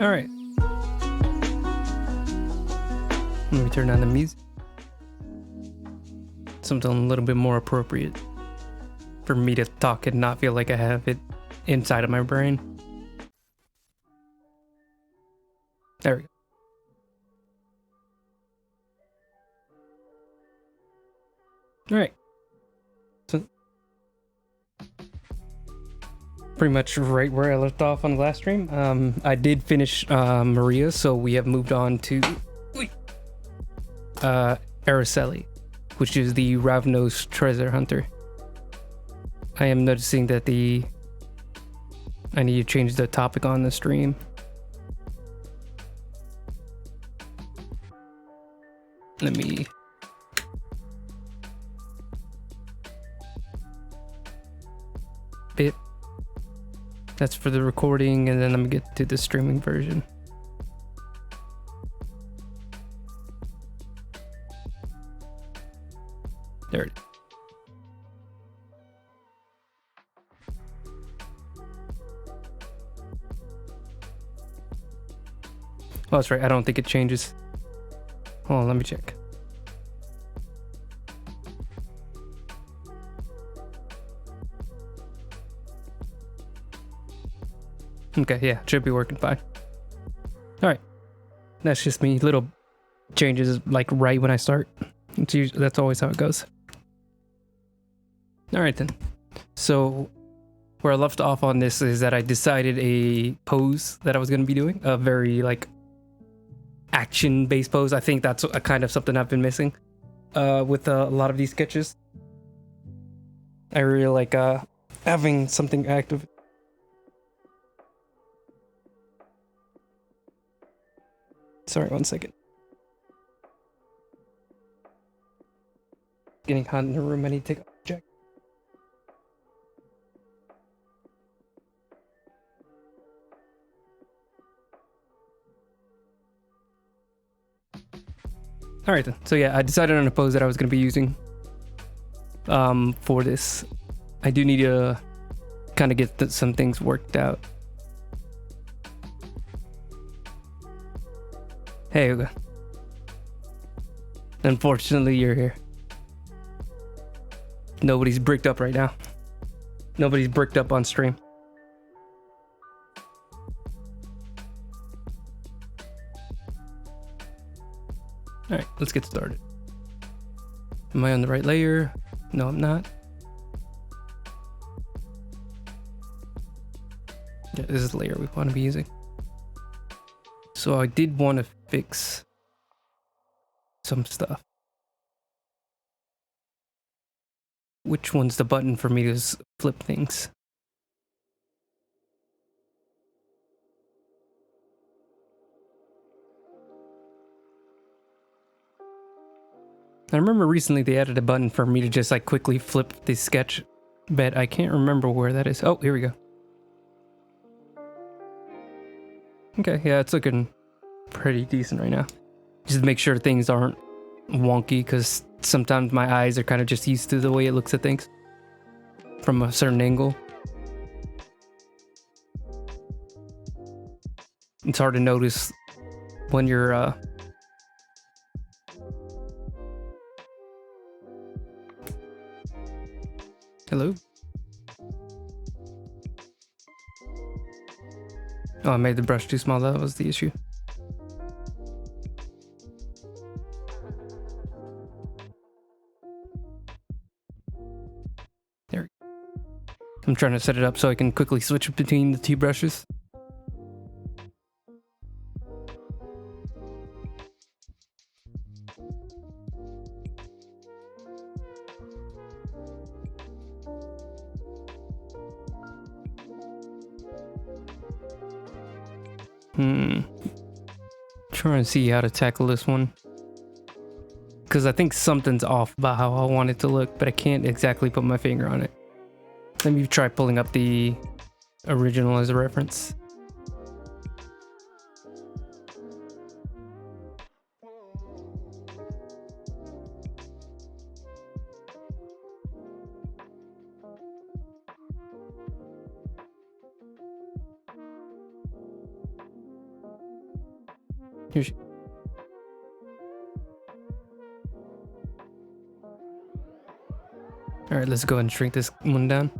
All right. Let me turn on the music. Something a little bit more appropriate for me to talk and not feel like I have it inside of my brain. There we go. All right. So pretty much right where I left off on the last stream. I did finish Maria, so we have moved on to Araceli, which is the Ravnos treasure hunter. I am noticing that I need to change the topic on the stream. Let me bit. That's for the recording, and then I'm gonna get to the streaming version. There it is. Oh, that's right. I don't think it changes. Hold on, let me check. Okay, yeah, should be working fine. Alright. That's just me. Little changes like right when I start. That's always how it goes. Alright then. So where I left off on this is that I decided a pose that I was going to be doing. A very like action-based pose. I think that's a kind of something I've been missing with a lot of these sketches. I really like having something active. Sorry, one second. Getting hot in the room. I need to take a check. Alright then. So yeah, I decided on a pose that I was going to be using for this. I do need to kind of get some things worked out. Hey, Uga. Unfortunately, you're here. Nobody's bricked up right now. Nobody's bricked up on stream. Alright, let's get started. Am I on the right layer? No, I'm not. Yeah, this is the layer we want to be using. So I did want to fix some stuff. Which one's the button for me to flip things? I remember recently they added a button for me to just like quickly flip the sketch, but I can't remember where that is. Oh, here we go. Okay, yeah, it's looking pretty decent right now. Just to make sure things aren't wonky, because sometimes my eyes are kind of just used to the way it looks at things from a certain angle. It's hard to notice when you're Hello? Oh, I made the brush too small. That was the issue. There. I'm trying to set it up so I can quickly switch between the two brushes. Trying to see how to tackle this one, because I think something's off about how I want it to look, but I can't exactly put my finger on it. Let me try pulling up the original as a reference. Here she... Alright, let's go ahead and shrink this one down.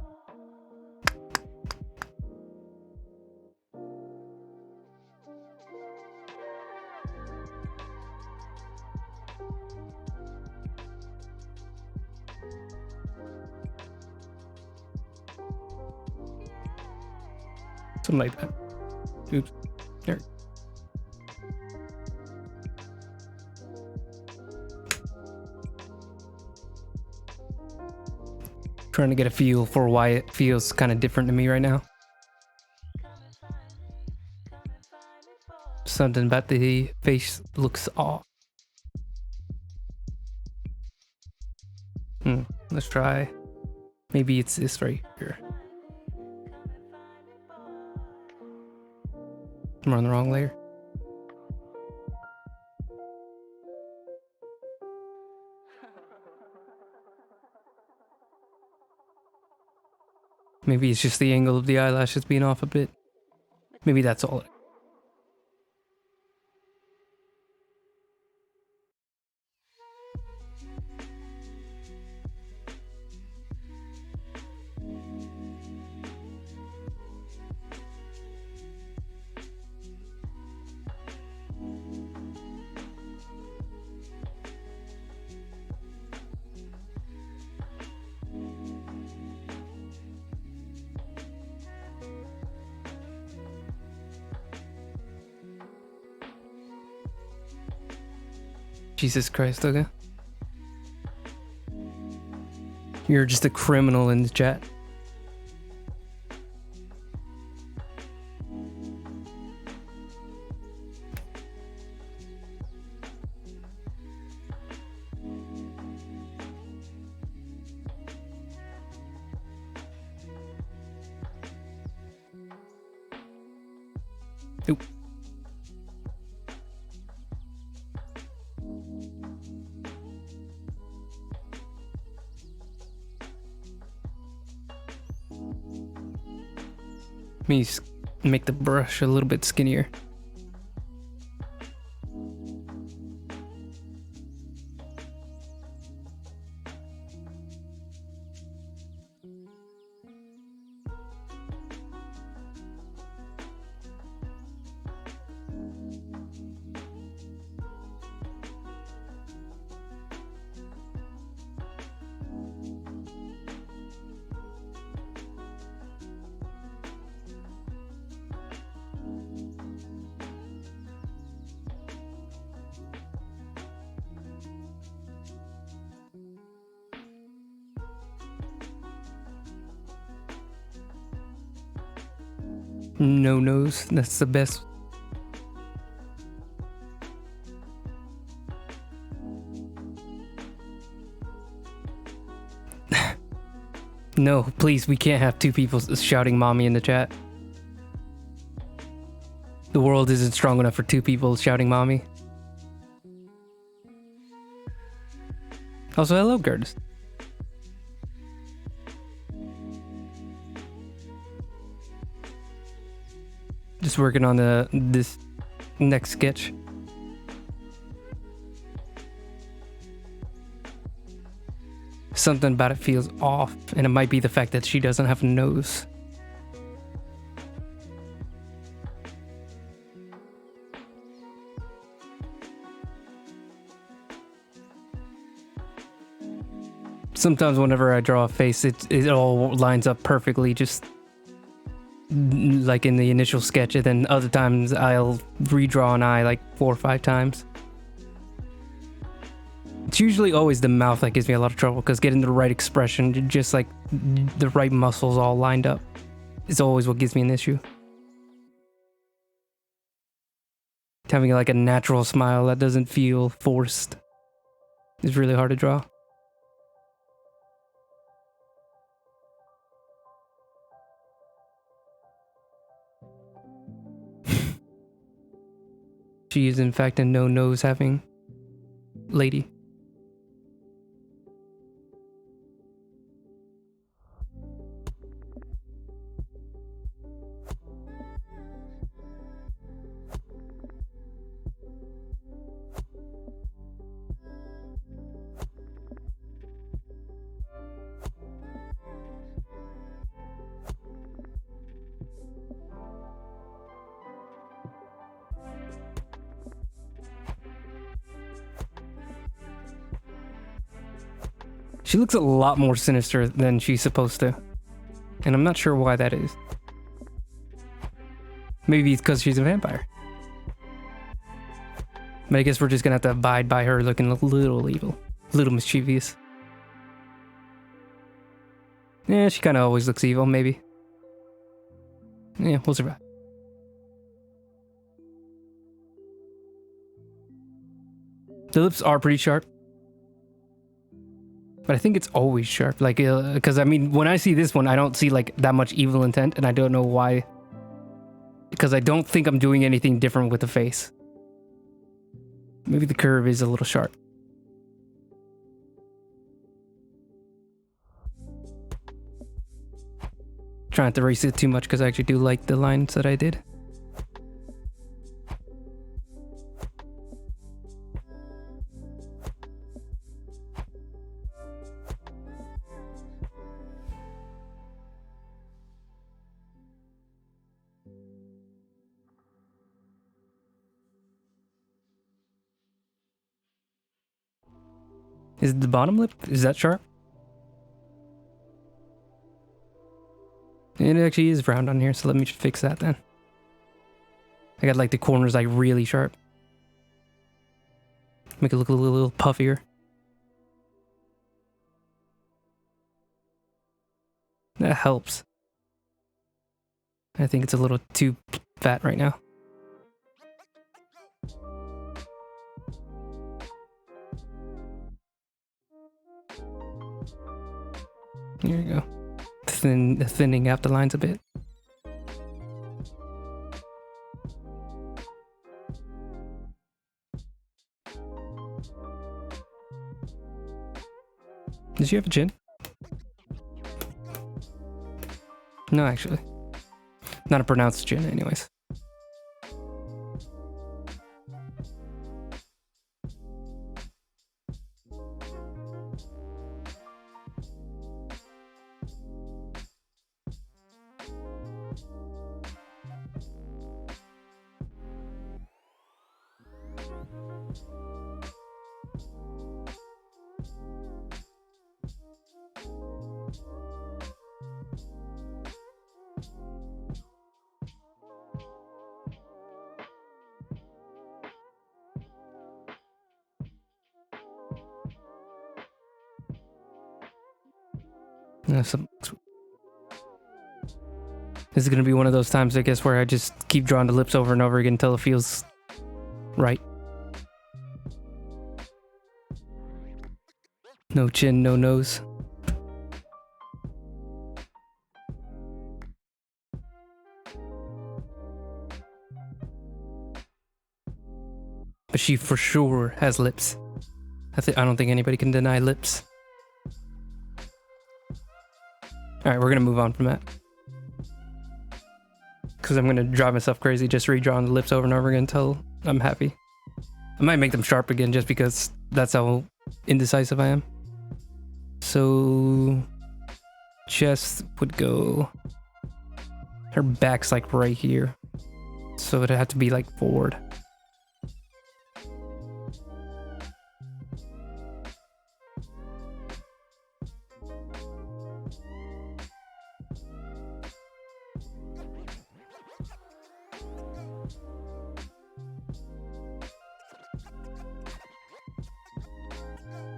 Something like that. Oops. There. Trying to get a feel for why it feels kind of different to me right now. Something about the face looks off. Let's try. Maybe it's this right here. I'm on the wrong layer. Maybe it's just the angle of the eyelashes being off a bit. Maybe that's all. Jesus Christ, okay. You're just a criminal in the chat. Oop. Let me make the brush a little bit skinnier. No nose, that's the best. No, please, we can't have two people shouting mommy in the chat. The world isn't strong enough for two people shouting mommy. Also, hello, Gerdes. Just working on this next sketch. Something about it feels off, and it might be the fact that she doesn't have a nose. Sometimes whenever I draw a face, it all lines up perfectly, just like in the initial sketch, and then other times I'll redraw an eye like 4 or 5 times. It's usually always the mouth that gives me a lot of trouble, because getting the right expression, just like the right muscles all lined up, is always what gives me an issue. Having like a natural smile that doesn't feel forced is really hard to draw. She is in fact a no-nose having lady. She looks a lot more sinister than she's supposed to. And I'm not sure why that is. Maybe it's because she's a vampire. But I guess we're just gonna have to abide by her looking a little evil. A little mischievous. Yeah, she kind of always looks evil, maybe. Yeah, we'll survive. The lips are pretty sharp. But I think it's always sharp. Like, because I mean, when I see this one, I don't see like that much evil intent, and I don't know why. Because I don't think I'm doing anything different with the face. Maybe the curve is a little sharp. Trying not to erase it too much because I actually do like the lines that I did. Is the bottom lip, is that sharp? It actually is round on here, so let me fix that then. I got like the corners like really sharp. Make it look a little puffier. That helps. I think it's a little too fat right now. Here we go. Thinning out the lines a bit. Did she have a chin? No, actually. Not a pronounced chin, anyways. This is gonna be one of those times, I guess, where I just keep drawing the lips over and over again until it feels right. No chin, no nose. But she for sure has lips. I don't think anybody can deny lips. Alright, we're gonna move on from that. Because I'm gonna drive myself crazy just redrawing the lips over and over again until I'm happy. I might make them sharp again just because that's how indecisive I am. So... chest would go... her back's like right here. So it'd have to be like forward.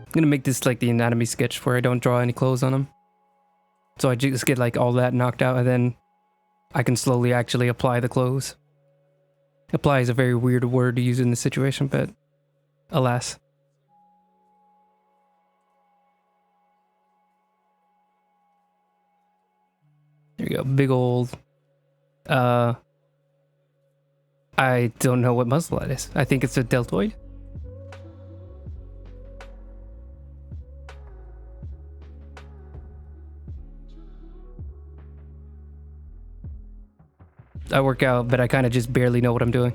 I'm gonna make this like the anatomy sketch where I don't draw any clothes on them. So I just get like all that knocked out and then I can slowly actually apply the clothes. Apply is a very weird word to use in this situation, but alas. There you go, big old, I don't know what muscle that is. I think it's a deltoid. I work out, but I kind of just barely know what I'm doing.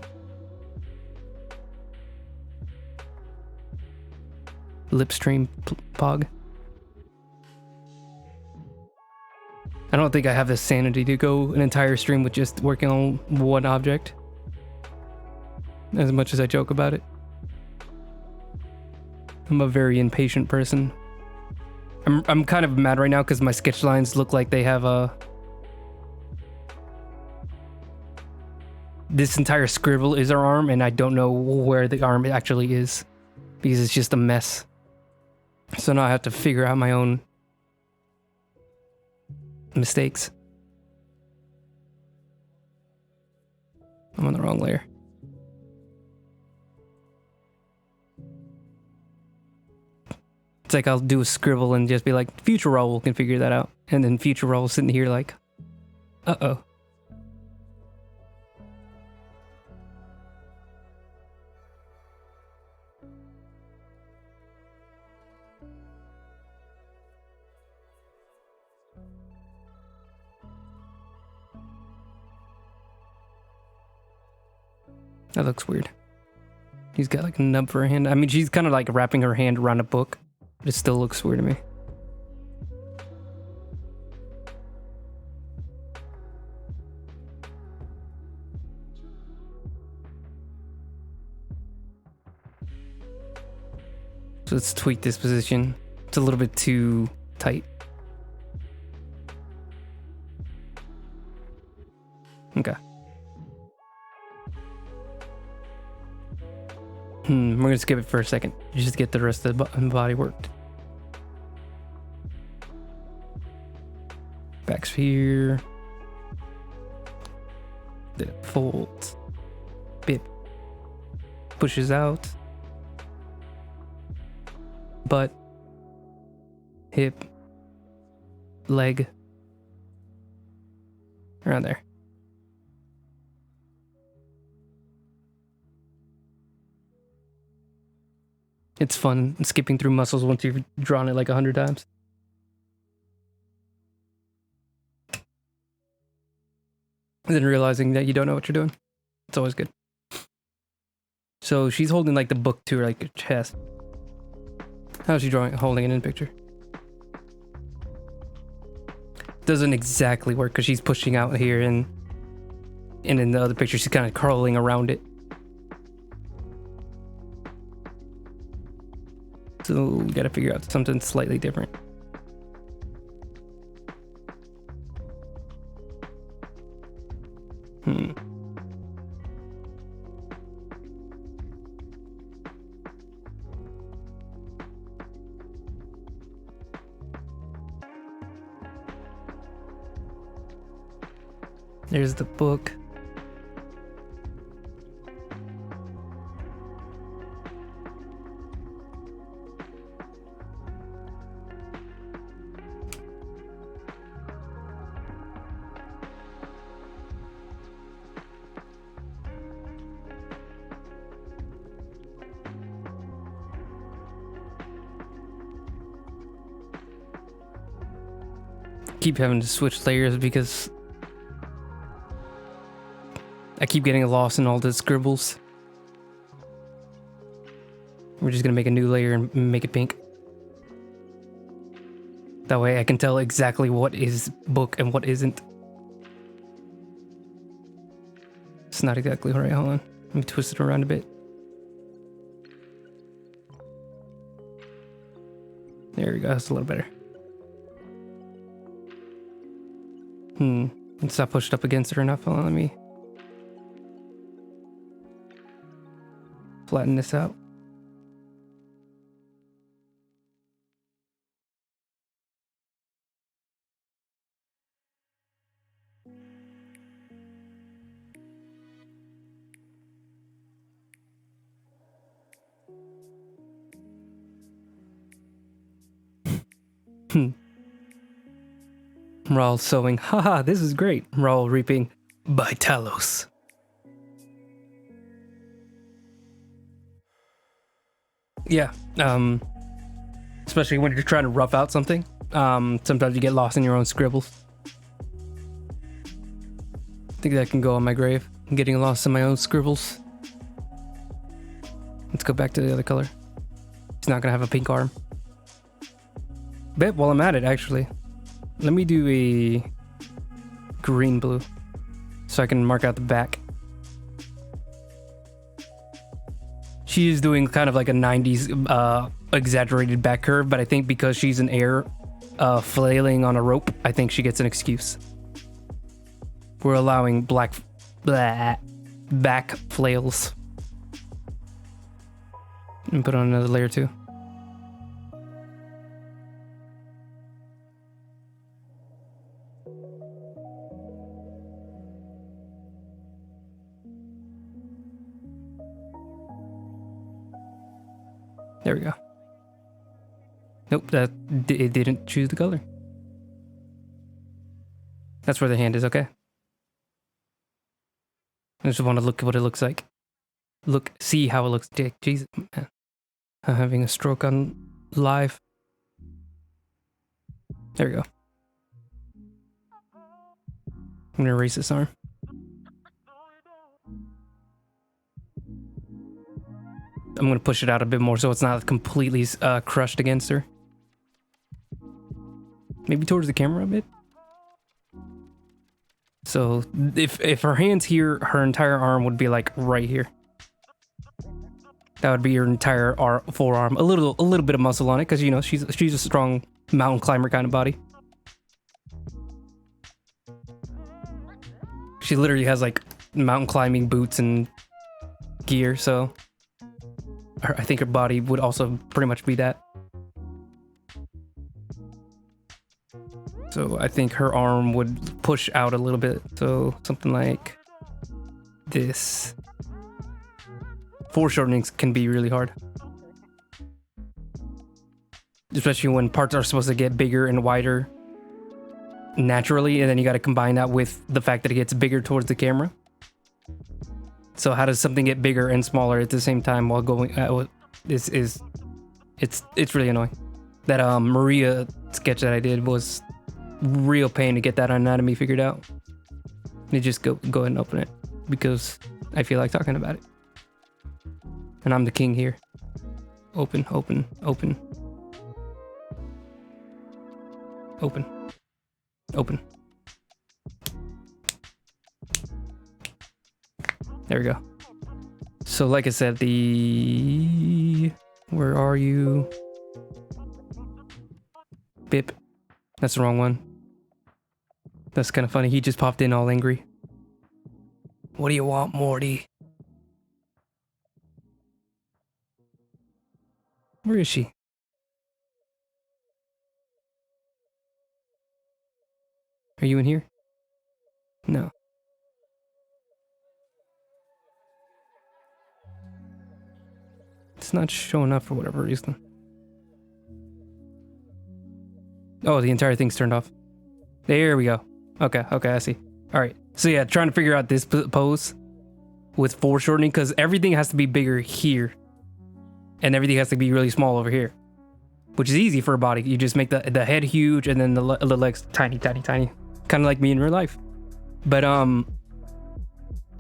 Lip stream pog. I don't think I have the sanity to go an entire stream with just working on one object. As much as I joke about it. I'm a very impatient person. I'm kind of mad right now because my sketch lines look like they have a... This entire scribble is her arm, and I don't know where the arm actually is because it's just a mess. So now I have to figure out my own mistakes. I'm on the wrong layer. It's like I'll do a scribble and just be like, future Raul can figure that out. And then future Raul sitting here like, uh-oh. That looks weird. He's got like a nub for a hand. I mean, she's kind of like wrapping her hand around a book. But it still looks weird to me. So let's tweak this position. It's a little bit too tight. Okay. We're gonna skip it for a second. Just get the rest of the body worked. Back sphere. The folds. Bit. Pushes out. Butt. Hip. Leg. Around there. It's fun skipping through muscles once you've drawn it like 100 times. And then realizing that you don't know what you're doing. It's always good. So she's holding like the book to her like her chest. How's she holding it in picture? Doesn't exactly work because she's pushing out here and in the other picture she's kind of curling around it. So we gotta figure out something slightly different. There's the book. Keep having to switch layers because I keep getting lost in all the scribbles. We're just gonna make a new layer and make it pink. That way I can tell exactly what is book and what isn't. It's not exactly right, hold on. Let me twist it around a bit. There we go, that's a little better. It's not pushed up against it enough. Hold on, let me flatten this out. Raul sewing. Haha, this is great. Raul reaping. By Talos. Yeah. Especially when you're trying to rough out something. Sometimes you get lost in your own scribbles. I think that can go on my grave. I'm getting lost in my own scribbles. Let's go back to the other color. He's not gonna have a pink arm. Bet while I'm at it, actually. Let me do a green blue so I can mark out the back. She is doing kind of like a 90s exaggerated back curve, but I think because she's an air flailing on a rope, I think she gets an excuse. We're allowing back flails. And put on another layer too. There we go. Nope, it didn't choose the color. That's where the hand is, okay. I just want to look at what it looks like. See how it looks. Jesus, man. I'm having a stroke on live. There we go. I'm gonna erase this arm. I'm gonna push it out a bit more so it's not completely crushed against her. Maybe towards the camera a bit. So if her hand's here, her entire arm would be like right here. That would be your entire forearm. A little bit of muscle on it because you know she's a strong mountain climber kind of body. She literally has like mountain climbing boots and gear, so I think her body would also pretty much be that. So I think her arm would push out a little bit. So something like this. Foreshortenings can be really hard. Especially when parts are supposed to get bigger and wider naturally, and then you got to combine that with the fact that it gets bigger towards the camera. So how does something get bigger and smaller at the same time while going? It's really annoying. That Maria sketch that I did was real pain to get that anatomy figured out. You just go ahead and open it because I feel like talking about it, and I'm the king here. Open, open, open, open, open. There we go. So like I said, where are you? Bip. That's the wrong one. That's kind of funny. He just popped in all angry. What do you want, Morty? Where is she? Are you in here? No. It's not showing up for whatever reason. Oh, the entire thing's turned off. There we go. Okay, I see. All right. So yeah, trying to figure out this pose with foreshortening because everything has to be bigger here. And everything has to be really small over here. Which is easy for a body. You just make the head huge and then the legs tiny, tiny, tiny. Kind of like me in real life. But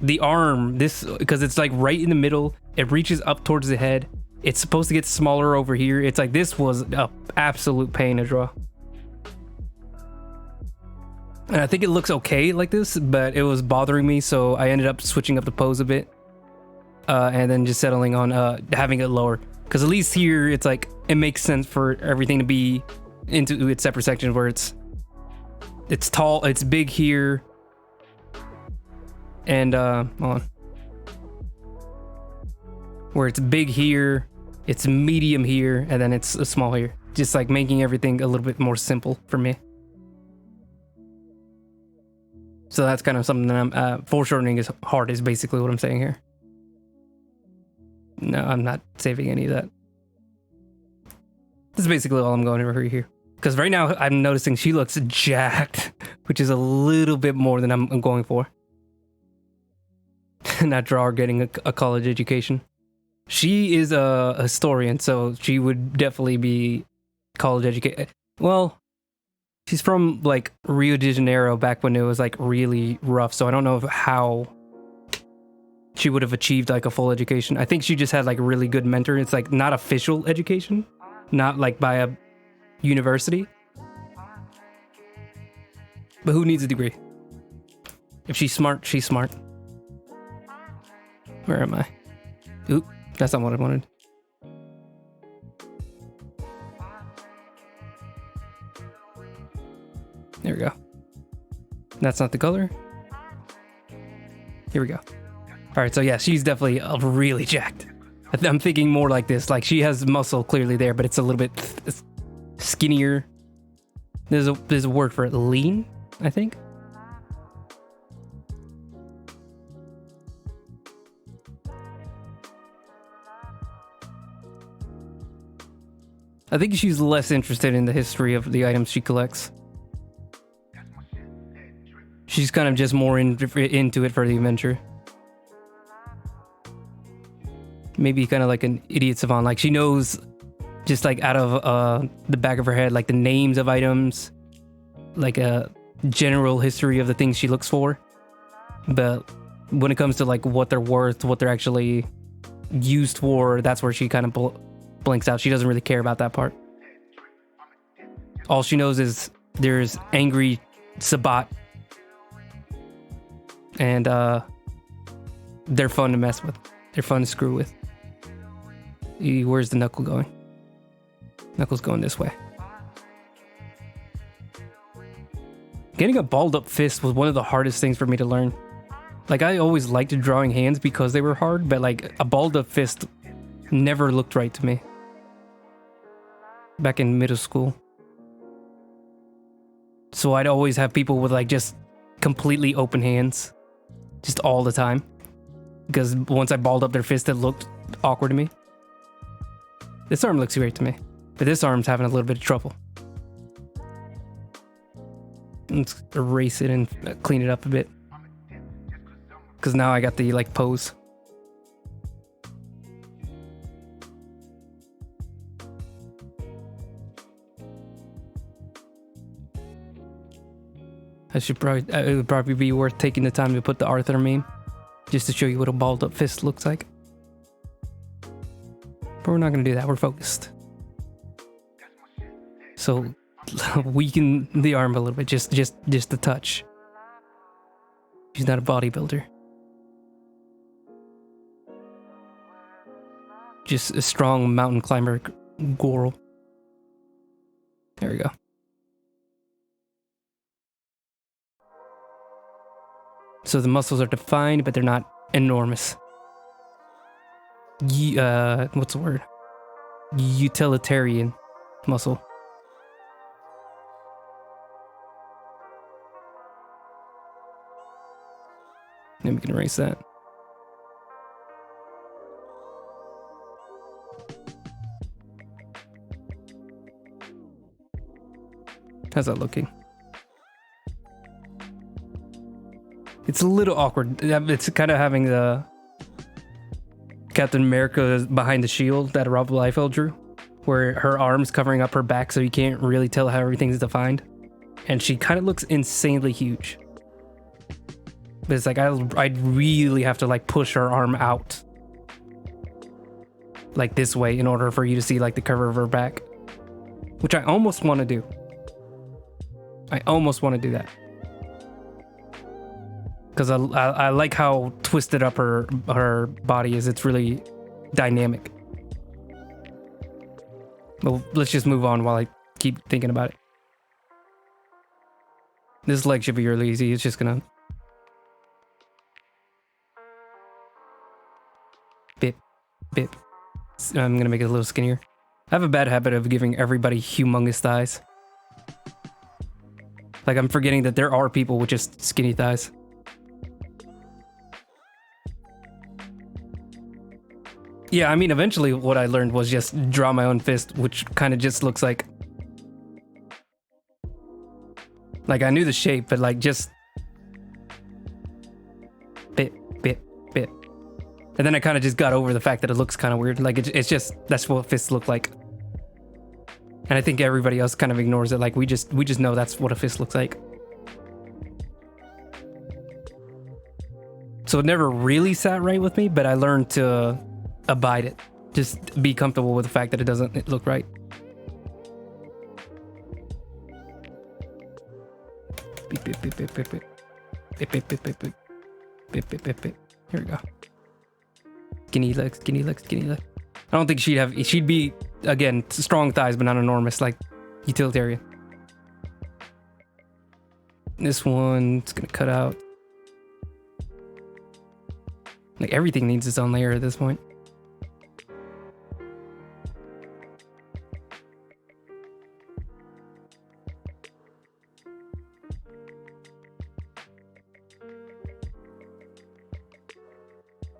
the arm, because it's like right in the middle, it reaches up towards the head. It's supposed to get smaller over here. It's like this was a absolute pain to draw. And I think it looks okay like this, but it was bothering me, so I ended up switching up the pose a bit. And then just settling on having it lower. Because at least here, it's like, it makes sense for everything to be into its separate sections where it's tall, it's big here. And, hold on. Where it's big here, it's medium here, and then it's small here. Just like making everything a little bit more simple for me. So that's kind of something that foreshortening is hard, is basically what I'm saying here. No, I'm not saving any of that. This is basically all I'm going over here. Because right now I'm noticing she looks jacked, which is a little bit more than I'm going for. That drawer getting a college education. She is a historian, so she would definitely be college educated. Well, she's from like Rio de Janeiro back when it was like really rough, so I don't know how she would have achieved like a full education. I think she just had like a really good mentor. It's like not official education, not like by a university. But who needs a degree? If she's smart, she's smart. Where am I? Oop, that's not what I wanted. That's not the color. Here we go. All right, so yeah, she's definitely really jacked. I'm thinking more like this. Like, she has muscle clearly there, but it's a little bit skinnier. There's a word for it. Lean, I think. I think she's less interested in the history of the items she collects. She's kind of just more into it for the adventure. Maybe kind of like an idiot savant. Like, she knows just like out of the back of her head, like the names of items, like a general history of the things she looks for. But when it comes to like what they're worth, what they're actually used for, that's where she kind of blinks out. She doesn't really care about that part. All she knows is there's angry Sabat, and they're fun to mess with. They're fun to screw with. Where's the knuckle going? Knuckle's going this way. Getting a balled up fist was one of the hardest things for me to learn. Like, I always liked drawing hands because they were hard, but like a balled up fist never looked right to me. Back in middle school. So I'd always have people with like just completely open hands. Just all the time. Because once I balled up their fist, it looked awkward to me. This arm looks great to me. But this arm's having a little bit of trouble. Let's erase it and clean it up a bit. Because now I got the like pose. It would probably be worth taking the time to put the Arthur meme. Just to show you what a balled up fist looks like. But we're not going to do that. We're focused. So weaken the arm a little bit. Just a touch. She's not a bodybuilder. Just a strong mountain climber girl. There we go. So the muscles are defined, but they're not enormous. What's the word? Utilitarian muscle. Then we can erase that. How's that looking? It's a little awkward. It's kind of having the Captain America behind the shield that Rob Liefeld drew, where her arm's covering up her back so you can't really tell how everything's defined. And she kind of looks insanely huge. But it's like I'd really have to like push her arm out like this way in order for you to see like the cover of her back, which I almost want to do. I almost want to do that. Because I like how twisted up her body is. It's really dynamic. But let's just move on while I keep thinking about it. This leg should be really easy. It's just gonna... Bip. I'm gonna make it a little skinnier. I have a bad habit of giving everybody humongous thighs. Like, I'm forgetting that there are people with just skinny thighs. Yeah, I mean, eventually what I learned was just draw my own fist, which kind of just looks like... Like, I knew the shape, but like, just... Bit. And then I kind of just got over the fact that it looks kind of weird. Like, it's just, that's what fists look like. And I think everybody else kind of ignores it. Like, we just know that's what a fist looks like. So it never really sat right with me, but I learned to abide it. Just be comfortable with the fact that it doesn't look right. Here we go. Skinny legs. I don't think she'd be, again, strong thighs, but not enormous, like utilitarian. This one, it's gonna cut out. Like everything needs its own layer at this point.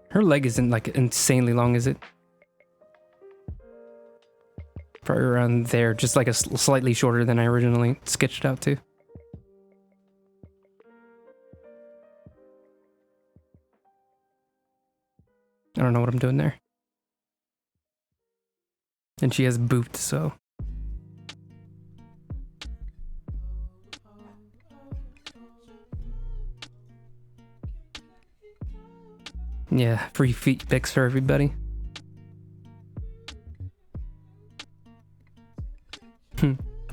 Her leg isn't like insanely long, is it? Probably around there, just like a slightly shorter than I originally sketched out to. I don't know what I'm doing there. And she has boots, so. Yeah, free feet pics for everybody.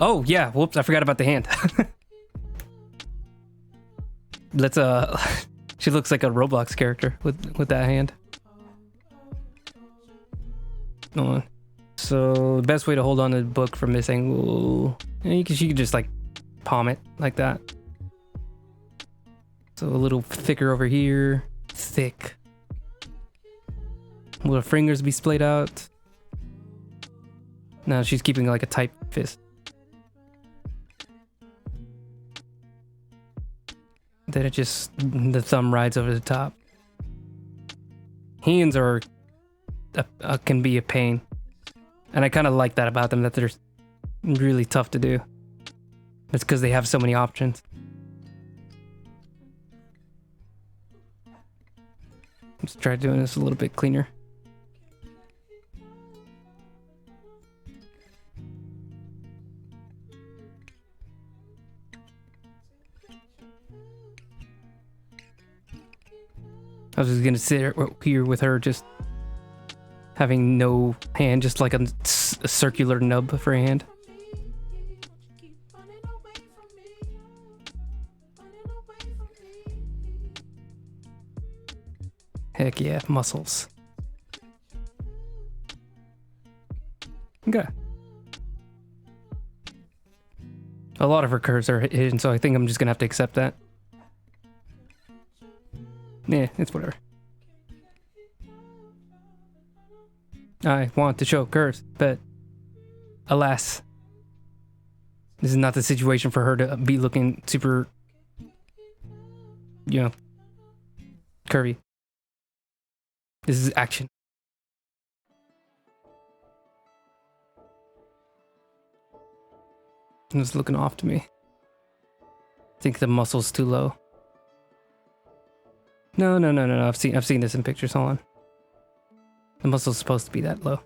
Oh, yeah, whoops, I forgot about the hand. Let's, she looks like a Roblox character with that hand. So, the best way to hold on to the book from this angle, she could just, like, palm it like that. So, a little thicker over here. Thick. Will her fingers be splayed out? No, she's keeping like a tight fist. Then it just, the thumb rides over the top. Hands are, can be a pain. And I kind of like that about them, that they're really tough to do. It's because they have so many options. Let's try doing this a little bit cleaner. I was just gonna sit here with her just having no hand, just like a circular nub for a hand. Heck yeah, muscles. Okay. A lot of her curves are hidden, so I think I'm just gonna have to accept that. Yeah, it's whatever. I want to show curves, but alas, this is not the situation for her to be looking super, you know, curvy. This is action. It's looking off to me. I think the muscle's too low. No. I've seen this in pictures. Hold on. The muscle's supposed to be that low.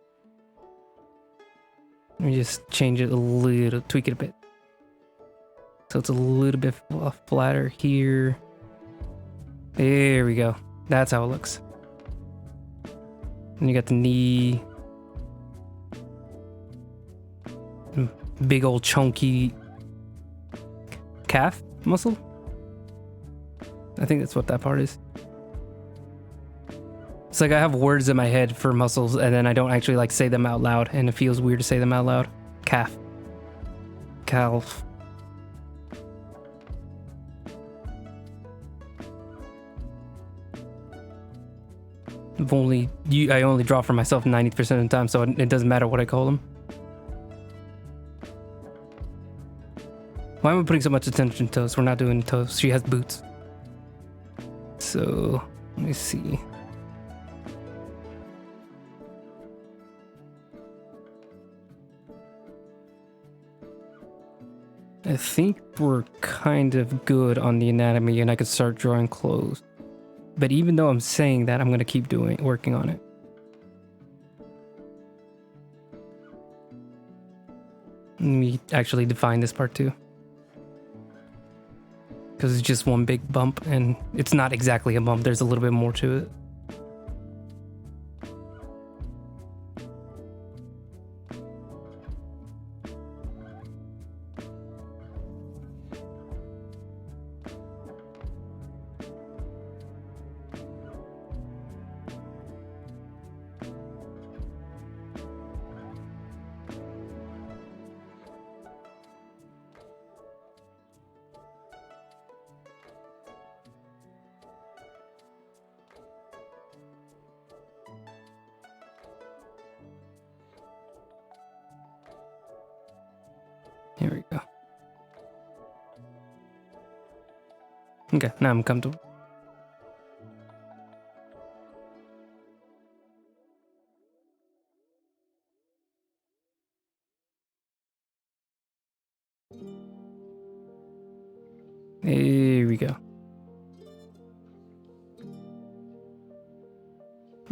Let me just change it a little, tweak it a bit. So it's a little bit flatter here. There we go. That's how it looks. And you got the knee. Big old chunky calf muscle. I think that's what that part is. It's like I have words in my head for muscles and then I don't actually like say them out loud, and it feels weird to say them out loud. Calf. Calf. I only draw for myself 90% of the time, so it doesn't matter what I call them. Why am I putting so much attention to toes? We're not doing toes. She has boots. So, let me see. I think we're kind of good on the anatomy and I could start drawing clothes. But even though I'm saying that, I'm going to keep working on it. Let me actually define this part too. Because it's just one big bump and it's not exactly a bump. There's a little bit more to it. Here we go. Okay, now I'm comfortable. Here we go.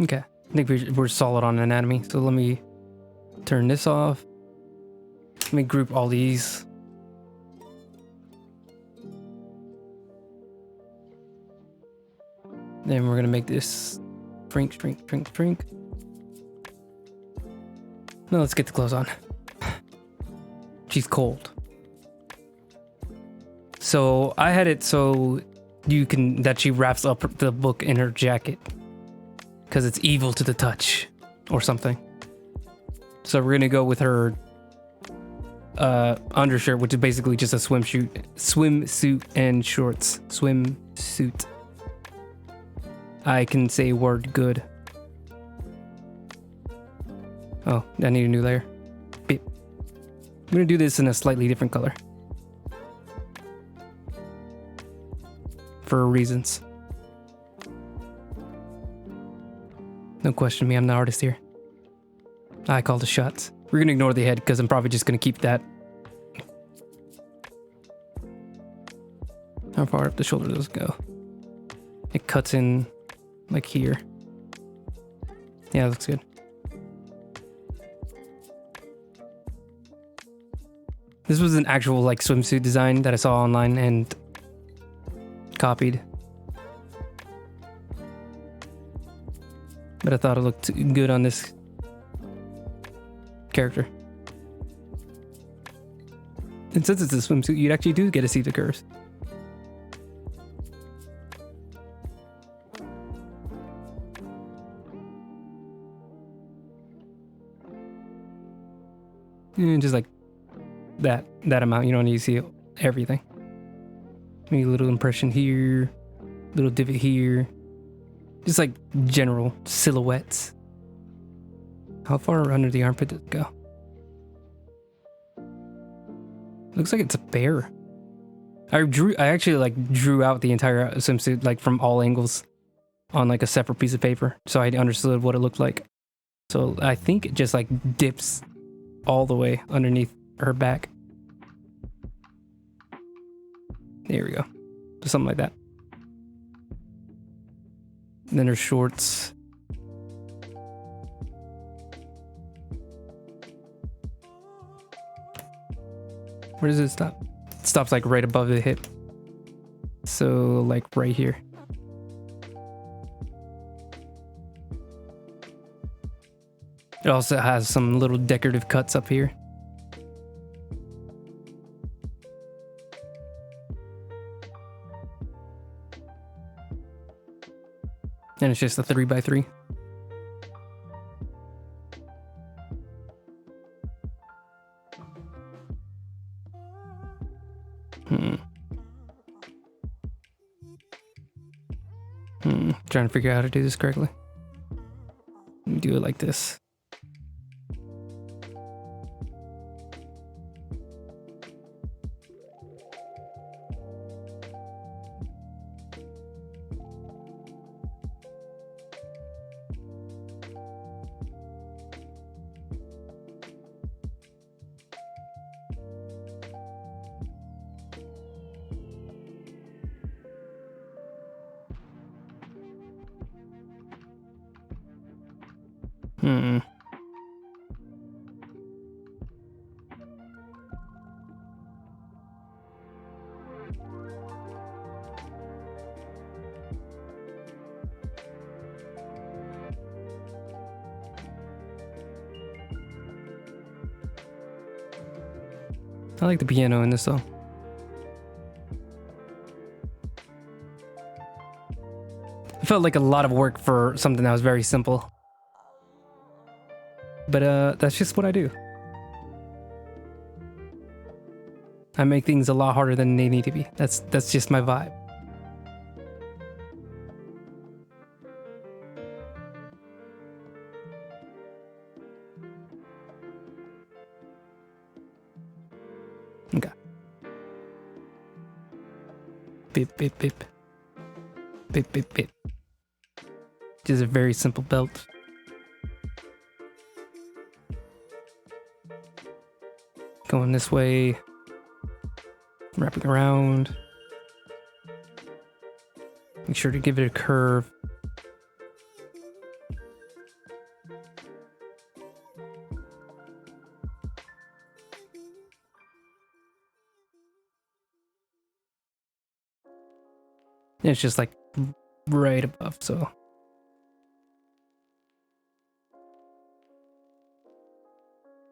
Okay, I think we're solid on anatomy. So let me turn this off. Let me group all these. Then we're gonna make this shrink. Now let's get the clothes on. She's cold. So I had it so that she wraps up the book in her jacket because it's evil to the touch or something. So we're gonna go with her undershirt, which is basically just a swimsuit and shorts. Swimsuit. I can say word good. Oh, I need a new layer. Beep. I'm gonna do this in a slightly different color. For reasons. Don't question me, I'm the artist here. I call the shots. We're gonna ignore the head because I'm probably just gonna keep that. How far up the shoulder does it go? It cuts in like here. Yeah, that looks good. This was an actual like swimsuit design that I saw online and copied. But I thought it looked good on this character. And since it's a swimsuit, you actually do get to see the curves. And just like that amount, you don't need to see everything. Maybe a little impression here, little divot here. Just like general silhouettes. How far under the armpit does it go? Looks like it's a bear. I actually like drew out the entire swimsuit like from all angles on like a separate piece of paper, so I understood what it looked like. So I think it just like dips all the way underneath her back. There we go. Something like that. And then her shorts. Where does it stop? It stops like right above the hip. So like right here. It also has some little decorative cuts up here. And it's just a 3x3. Trying to figure out how to do this correctly. Let me do it like this. I like the piano in this though. It felt like a lot of work for something that was very simple. But that's just what I do. I make things a lot harder than they need to be. That's just my vibe. bip, bip, bip. Bip, bip, bip. Just a very simple belt. Going this way. Wrapping around. Make sure to give it a curve. And it's just like right above, so.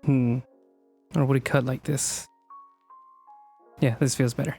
Or would it cut like this? Yeah, this feels better.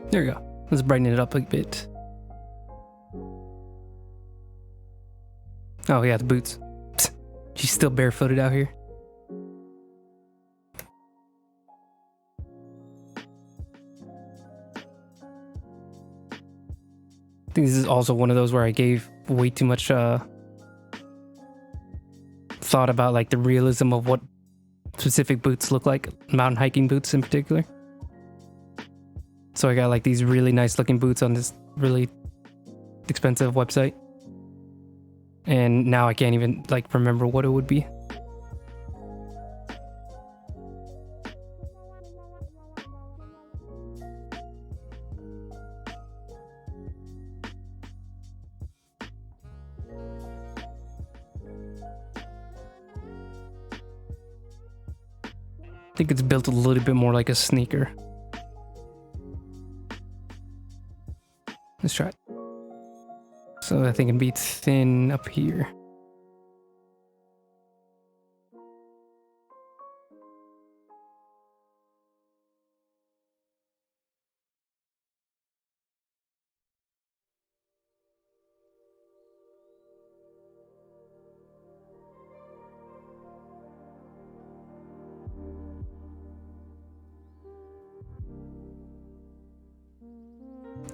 There we go. Let's brighten it up a bit. Oh yeah, the boots. Psst. She's still barefooted out here. I think this is also one of those where I gave way too much thought about like the realism of what specific boots look like, mountain hiking boots in particular. So I got like these really nice looking boots on this really expensive website. And now I can't even like remember what it would be. I think it's built a little bit more like a sneaker. Let's try it. So I think it'd be thin up here.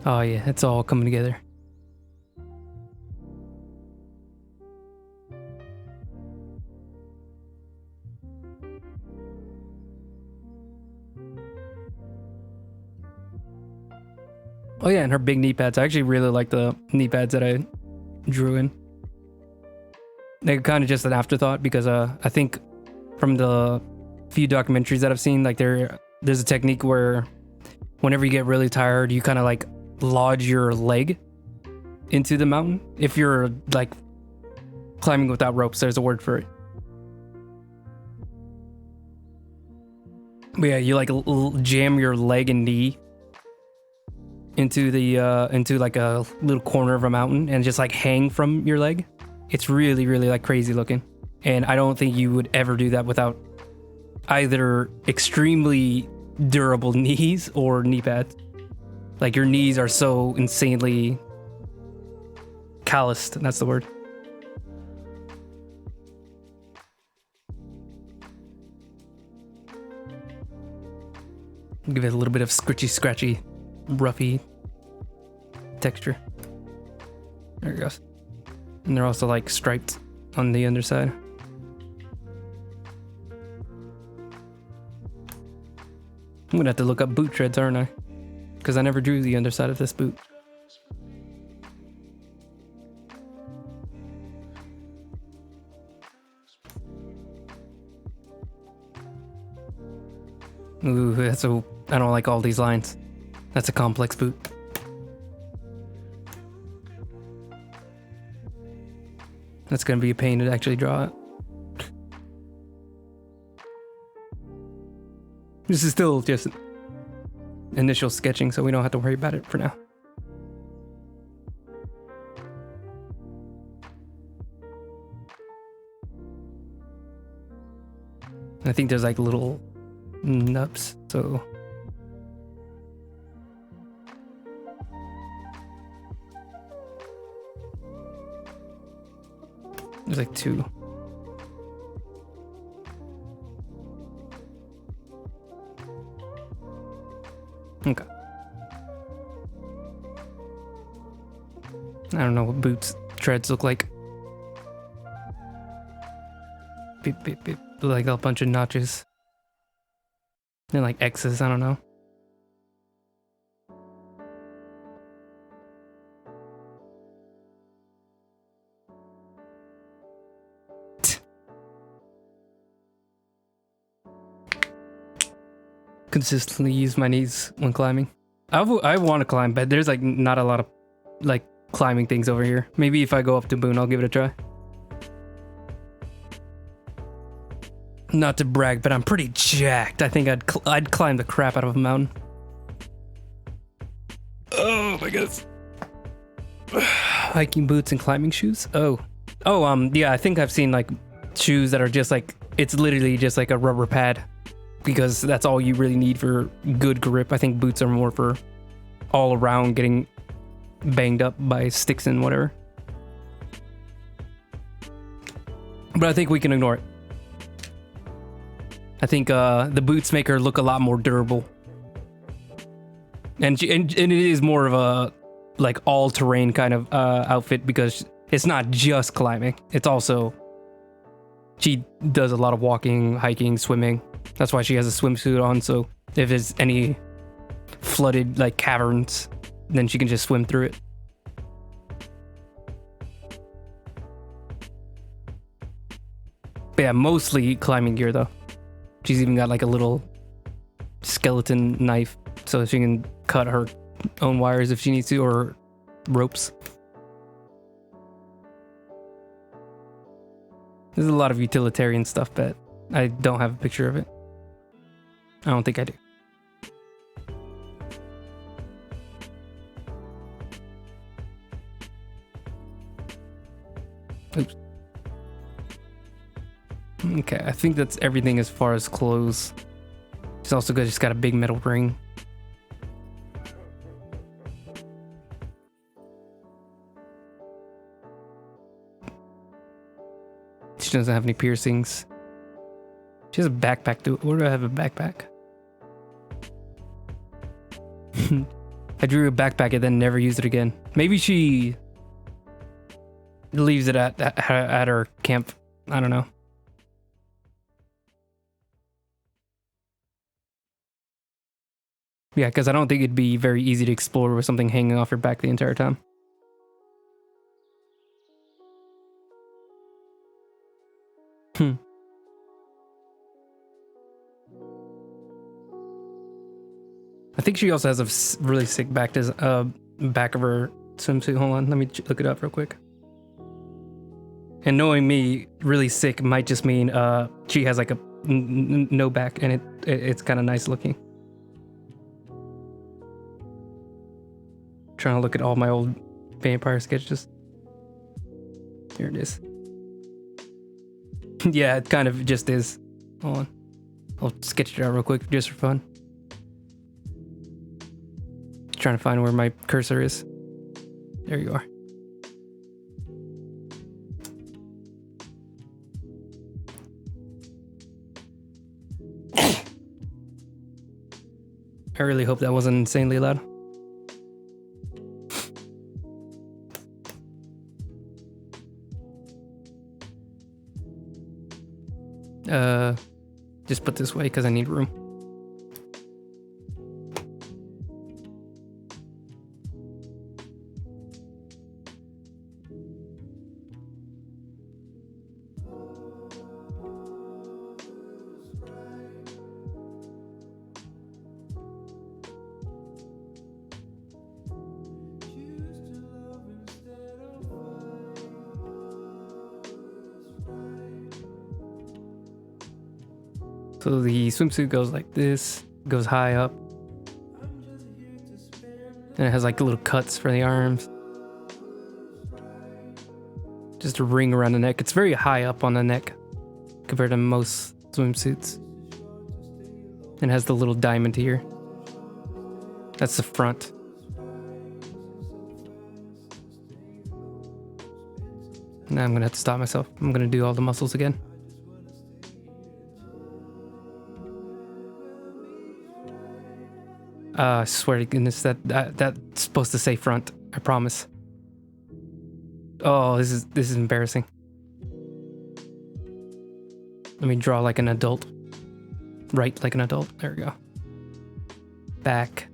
Oh yeah, it's all coming together. Oh yeah, and her big knee pads. I actually really like the knee pads that I drew in. They're kind of just an afterthought because I think from the few documentaries that I've seen, like there's a technique where whenever you get really tired, you kind of like lodge your leg into the mountain. If you're like climbing without ropes, there's a word for it. But yeah, you like jam your leg and knee into the into like a little corner of a mountain and just like hang from your leg. It's really, really like crazy looking. And I don't think you would ever do that without either extremely durable knees or knee pads. Like your knees are so insanely calloused, that's the word. Give it a little bit of scratchy, roughy texture. There it goes. And they're also like striped on the underside. I'm gonna have to look up boot treads, aren't I? Because I never drew the underside of this boot. Ooh, that's a... I don't like all these lines. That's a complex boot. That's gonna be a pain to actually draw it. This is still just initial sketching, so we don't have to worry about it for now. I think there's like little nubs, so... There's like 2. Okay. I don't know what boots treads look like. Beep, beep, beep. Like a bunch of notches. And like X's, I don't know. Consistently use my knees when climbing. I want to climb, but there's like not a lot of like climbing things over here. Maybe if I go up to Boone, I'll give it a try. Not to brag, but I'm pretty jacked. I think I'd climb the crap out of a mountain. Oh my goodness. Hiking boots and climbing shoes. Yeah, I think I've seen like shoes that are just like, it's literally just like a rubber pad, because that's all you really need for good grip. I think boots are more for all around getting banged up by sticks and whatever. But I think we can ignore it. I think the boots make her look a lot more durable. And it is more of a like all-terrain kind of outfit, because it's not just climbing. It's also, she does a lot of walking, hiking, swimming. That's why she has a swimsuit on, so if there's any flooded like caverns, then she can just swim through it. But yeah, mostly climbing gear though. She's even got like a little skeleton knife so she can cut her own wires if she needs to, or ropes. There's a lot of utilitarian stuff, but I don't have a picture of it. I don't think I do. Oops. Okay, I think that's everything as far as clothes. She's also good. She's got a big metal ring. She doesn't have any piercings. She has a backpack too. Where do I have a backpack? I drew a backpack and then never used it again. Maybe she leaves it at her camp. I don't know. Yeah, because I don't think it'd be very easy to explore with something hanging off your back the entire time. I think she also has a really sick back of her swimsuit. Hold on, let me look it up real quick. And knowing me, really sick might just mean she has like a no back, and it's kind of nice looking. Trying to look at all my old vampire sketches. Here it is. Yeah, it kind of just is. Hold on. I'll sketch it out real quick just for fun. Trying to find where my cursor is. There you are. I really hope that wasn't insanely loud. Just put this way because I need room. So the swimsuit goes like this, goes high up. And it has like little cuts for the arms. Just a ring around the neck. It's very high up on the neck compared to most swimsuits. And has the little diamond here. That's the front. Now I'm gonna have to stop myself. I'm gonna do all the muscles again. I swear to goodness that's supposed to say front. I promise. Oh, this is embarrassing. Let me draw like an adult. Right like an adult. There we go. Back.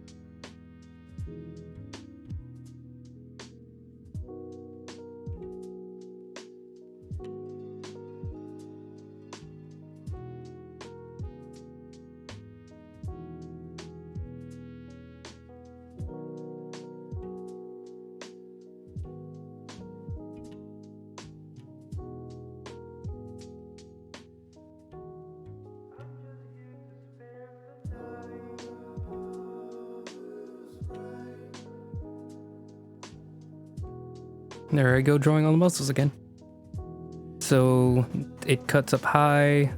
There I go, drawing all the muscles again. So it cuts up high.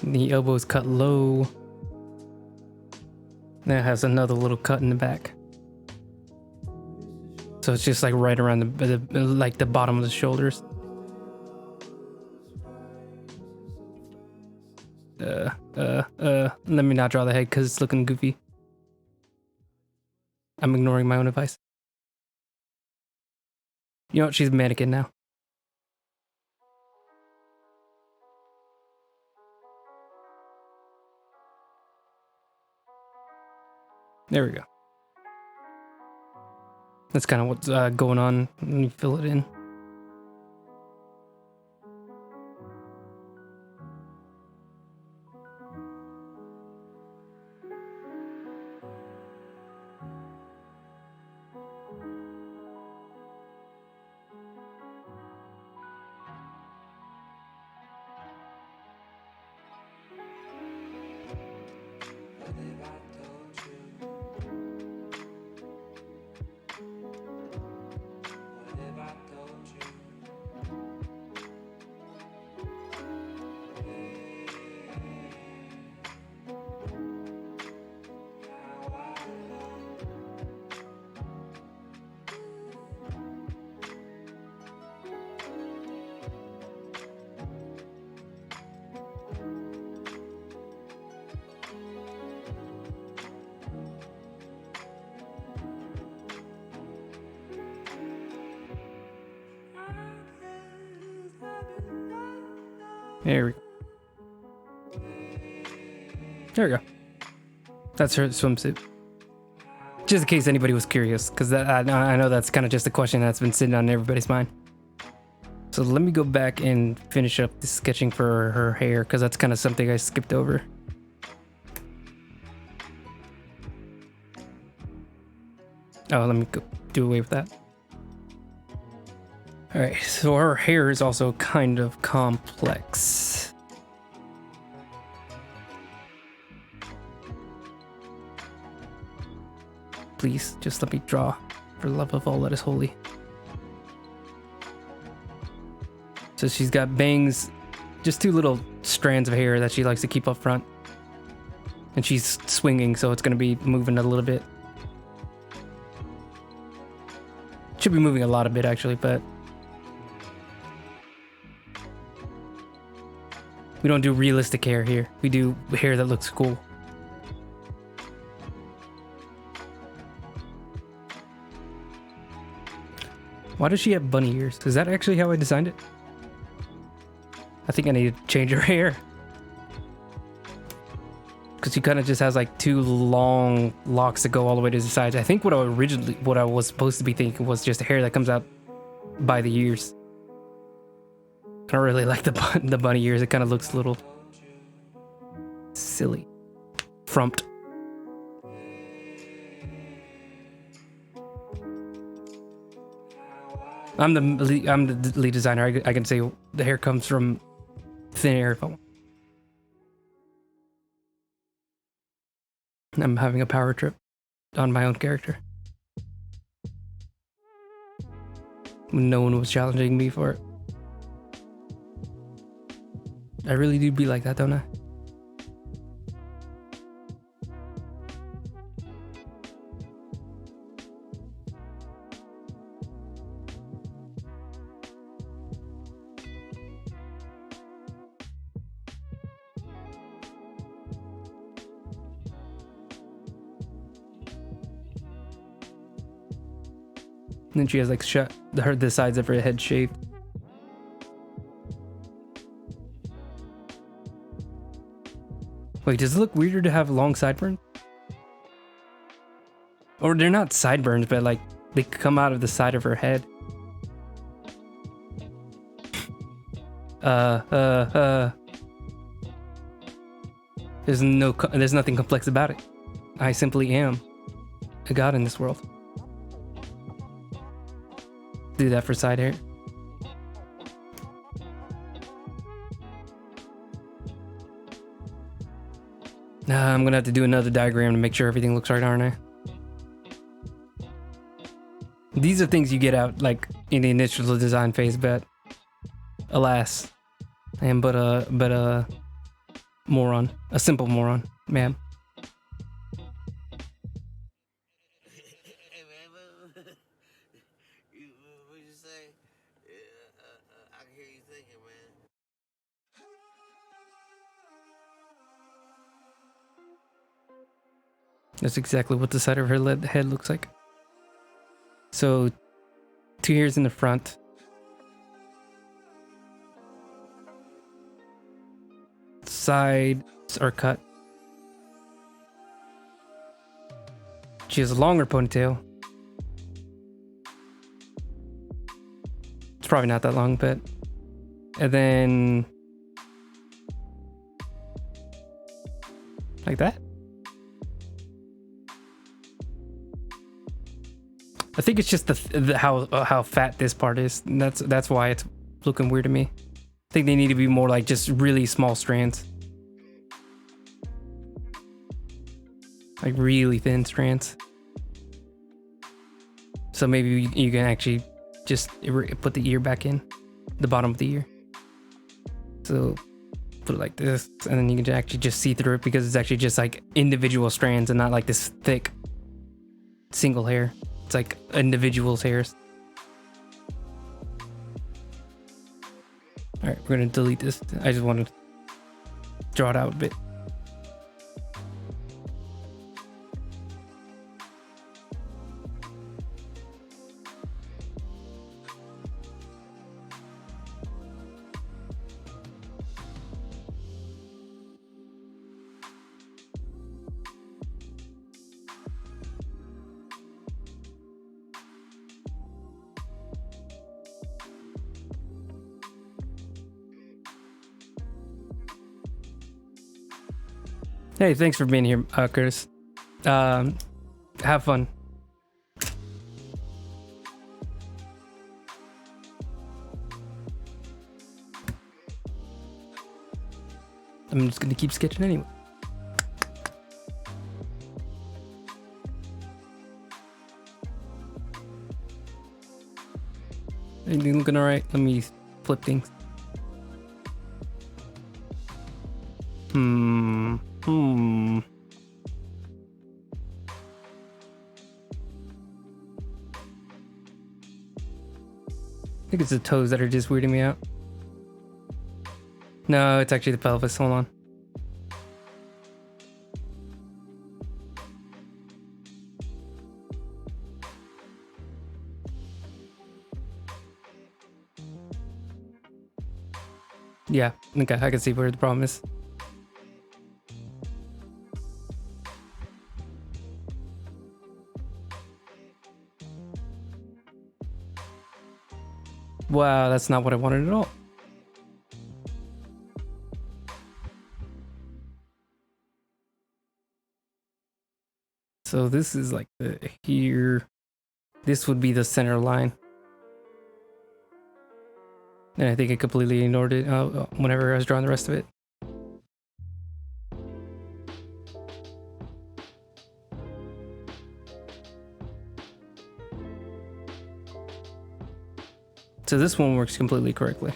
The elbows cut low. Then it has another little cut in the back. So it's just like right around the bottom of the shoulders. Let me not draw the head because it's looking goofy. I'm ignoring my own advice. You know what? She's a mannequin now. There we go. That's kind of what's going on when you fill it in. There we go. That's her swimsuit. Just in case anybody was curious, because I know that's kind of just a question that's been sitting on everybody's mind. So let me go back and finish up the sketching for her hair, because that's kind of something I skipped over. Oh, let me go do away with that. Alright, so her hair is also kind of complex. Please, just let me draw, for love of all that is holy. So she's got bangs, just two little strands of hair that she likes to keep up front. And she's swinging, so it's going to be moving a little bit. Should be moving a lot of bit, actually, but... we don't do realistic hair here. We do hair that looks cool. Why does she have bunny ears? Is that actually how I designed it? I think I need to change her hair. Because she kind of just has like two long locks that go all the way to the sides. I think what I was supposed to be thinking was just hair that comes out by the ears. I don't really like the bunny ears. It kind of looks a little silly. frumped. I'm the lead designer. I can say the hair comes from thin air. If I want. I'm having a power trip on my own character. No one was challenging me for it. I really do be like that, don't I? And then she has like the sides of her head shaved. Wait, does it look weirder to have long sideburns? Or they're not sideburns, but like they come out of the side of her head. There's nothing complex about it. I simply am a god in this world. Do that for side hair. I'm gonna have to do another diagram to make sure everything looks right, aren't I? These are things you get out like in the initial design phase, but alas, I am but a moron, a simple moron, ma'am. What you say? I can hear you thinking, man. That's exactly what the side of her head looks like. So, 2 hairs in the front. Sides are cut. She has a longer ponytail. It's probably not that long, but... And then... like that? I think it's just how fat this part is. And that's why it's looking weird to me. I think they need to be more like just really small strands. Like really thin strands. So maybe you can actually just put the ear back in. The bottom of the ear. So put it like this. And then you can actually just see through it because it's actually just like individual strands and not like this thick single hair. It's like individuals' hairs. All right, we're gonna delete this. I just want to draw it out a bit. Hey, thanks for being here, Curtis. Have fun. I'm just gonna keep sketching anyway. Anything looking alright? Let me flip things. I think it's the toes that are just weirding me out. No, it's actually the pelvis. Hold on. Yeah, okay, I can see where the problem is. Wow, that's not what I wanted at all. So this is like the here. This would be the center line. And I think I completely ignored it whenever I was drawing the rest of it. So this one works completely correctly.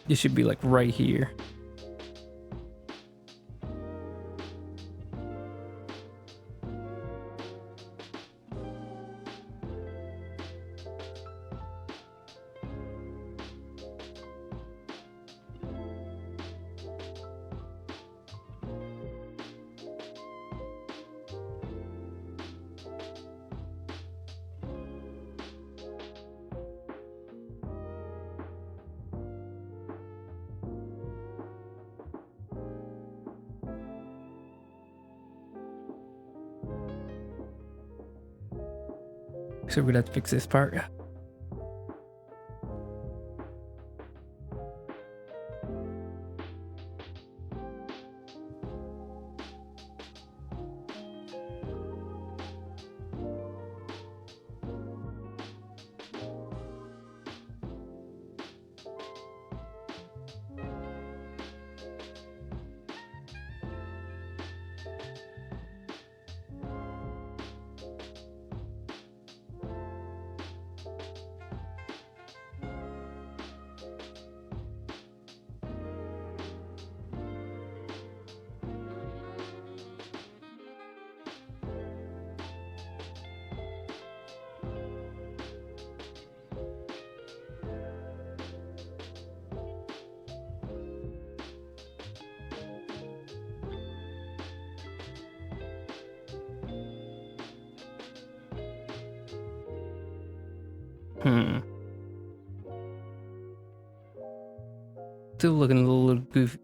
It should be like right here. So we're gonna have to fix this part. Still looking a little goofy.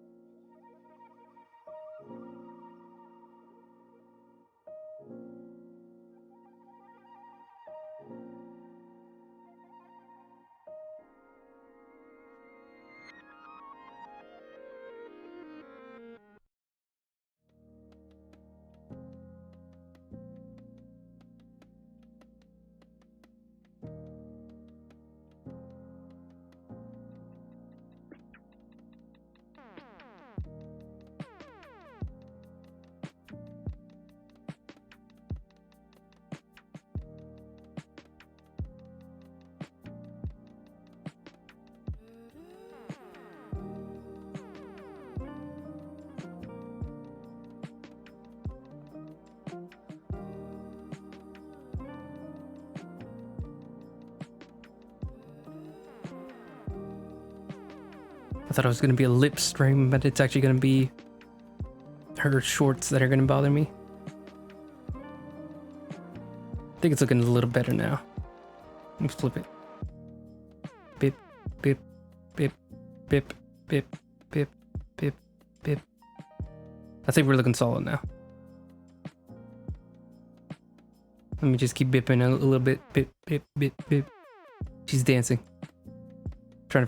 I thought it was gonna be a lip stream, but it's actually gonna be her shorts that are gonna bother me. I think it's looking a little better now. Let's flip it. Bip, bip, bip, bip, bip, bip, bip, bip. I think we're looking solid now. Let me just keep bipping a little bit. Bip, bip, bip, bip. She's dancing. Trying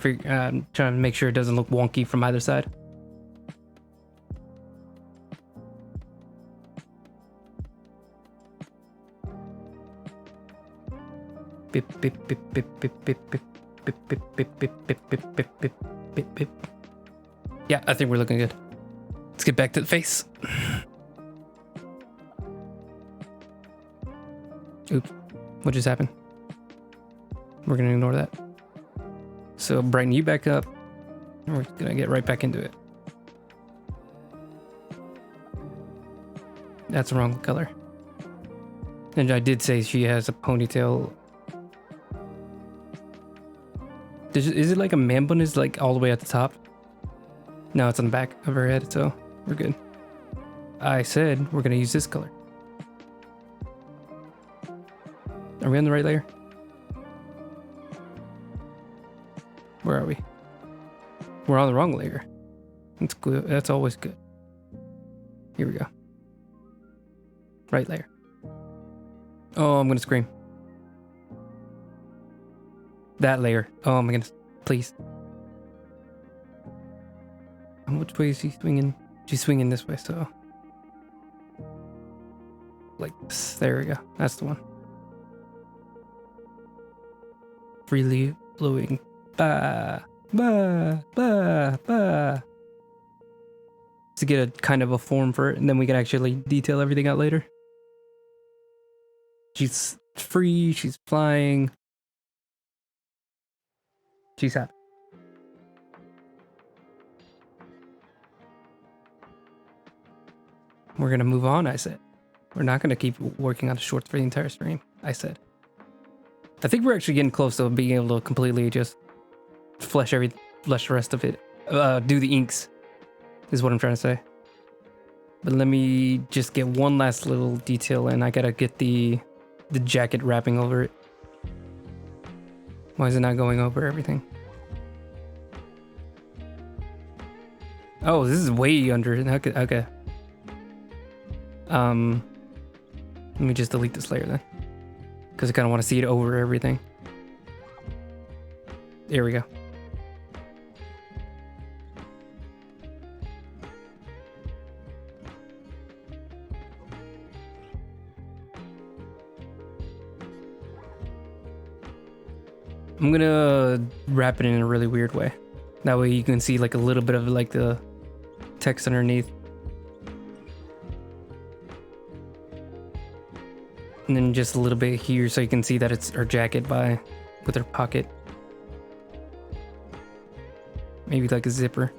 to make sure it doesn't look wonky from either side. Bip, bip, bip, bip, bip, bip, bip, bip, bip, bip, bip, bip, bip, bip, bip, bip, bip. Yeah, I think we're looking good. Let's get back to the face. Oops, what just happened? We're gonna ignore that. So brighten you back up. And we're gonna get right back into it. That's the wrong color. And I did say she has a ponytail. Is it like a man bun is like all the way at the top? No, it's on the back of her head, so we're good. I said we're gonna use this color. Are we on the right layer? Where are we? We're on the wrong layer. That's good. That's always good. Here we go. Right layer. Oh, I'm gonna scream. That layer. Oh my goodness. Please. Which way is she swinging? She's swinging this way, so like this. There we go. That's the one. Freely blowing. Bah, bah, bah, bah. To get a kind of a form for it, and then we can actually detail everything out later. She's free, she's flying. She's happy. We're gonna move on, I said. We're not gonna keep working on the shorts for the entire stream, I said. I think we're actually getting close to being able to completely just flesh the rest of it. Do the inks, is what I'm trying to say. But let me just get one last little detail in. I gotta get the jacket wrapping over it. Why is it not going over everything? Oh, this is way under. Okay. Let me just delete this layer then, because I kind of want to see it over everything. There we go. I'm gonna wrap it in a really weird way. That way you can see like a little bit of like the text underneath. And then just a little bit here so you can see that it's her jacket with her pocket. Maybe like a zipper.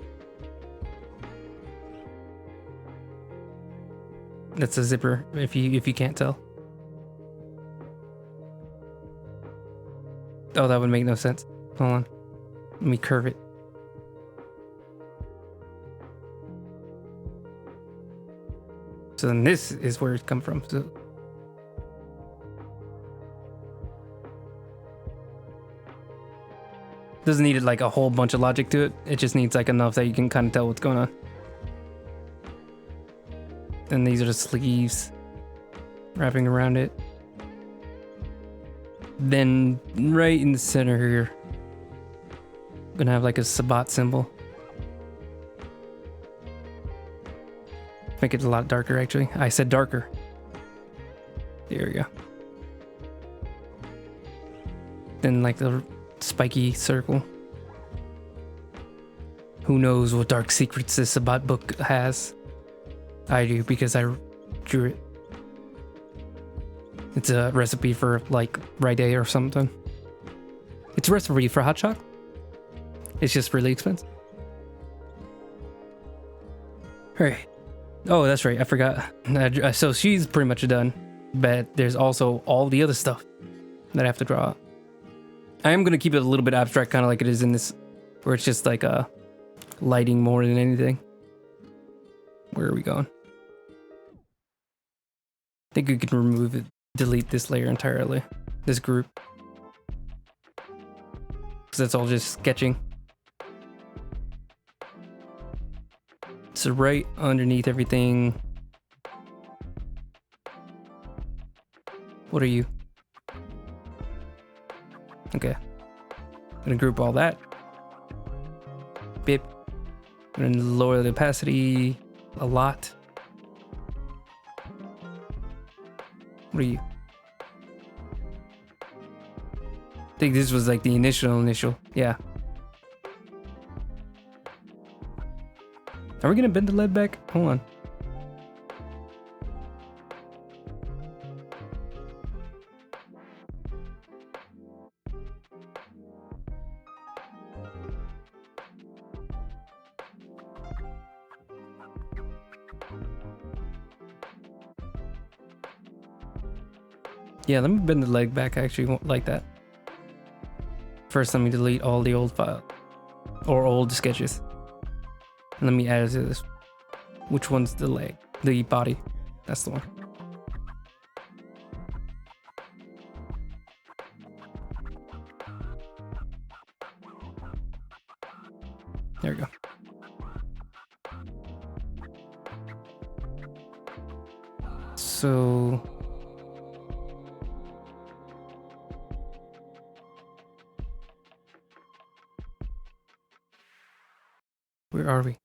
That's a zipper if you can't tell. Oh, that would make no sense. Hold on. Let me curve it. So then this is where it comes from. So doesn't need like a whole bunch of logic to it. It just needs like enough that you can kind of tell what's going on. And these are the sleeves wrapping around it. Then right in the center here, I'm gonna have like a Sabbat symbol. Make it a lot darker actually. I said darker. There we go. Then like the spiky circle. Who knows what dark secrets this Sabbat book has? I do, because I drew it. It's a recipe for like Rite Day or something. It's a recipe for hot chocolate. It's just really expensive. Alright. Oh, that's right. I forgot. So she's pretty much done. But there's also all the other stuff that I have to draw out. I am going to keep it a little bit abstract, kind of like it is in this, where it's just like lighting more than anything. Where are we going? I think we can remove it, delete this layer entirely. This group. Because that's all just sketching. So right underneath everything. What are you? Okay. I'm gonna group all that. Bip. I'm gonna lower the opacity a lot. What are you? I think this was like the initial. Yeah. Are we gonna bend the lead back? Hold on. Yeah, let me bend the leg back. I actually won't like that. First, let me delete all the old files or old sketches. And let me add it to this. Which one's the leg? The body. That's the one. There we go. So where are we?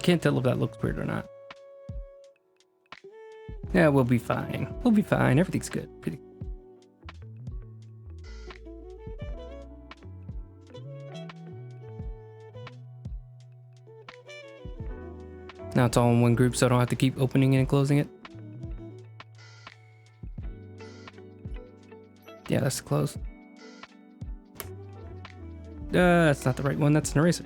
can't tell if that looks weird or not. Yeah, we'll be fine. We'll be fine. Everything's good. Now it's all in one group, so I don't have to keep opening it and closing it. Yeah, that's closed. That's not the right one. That's an eraser.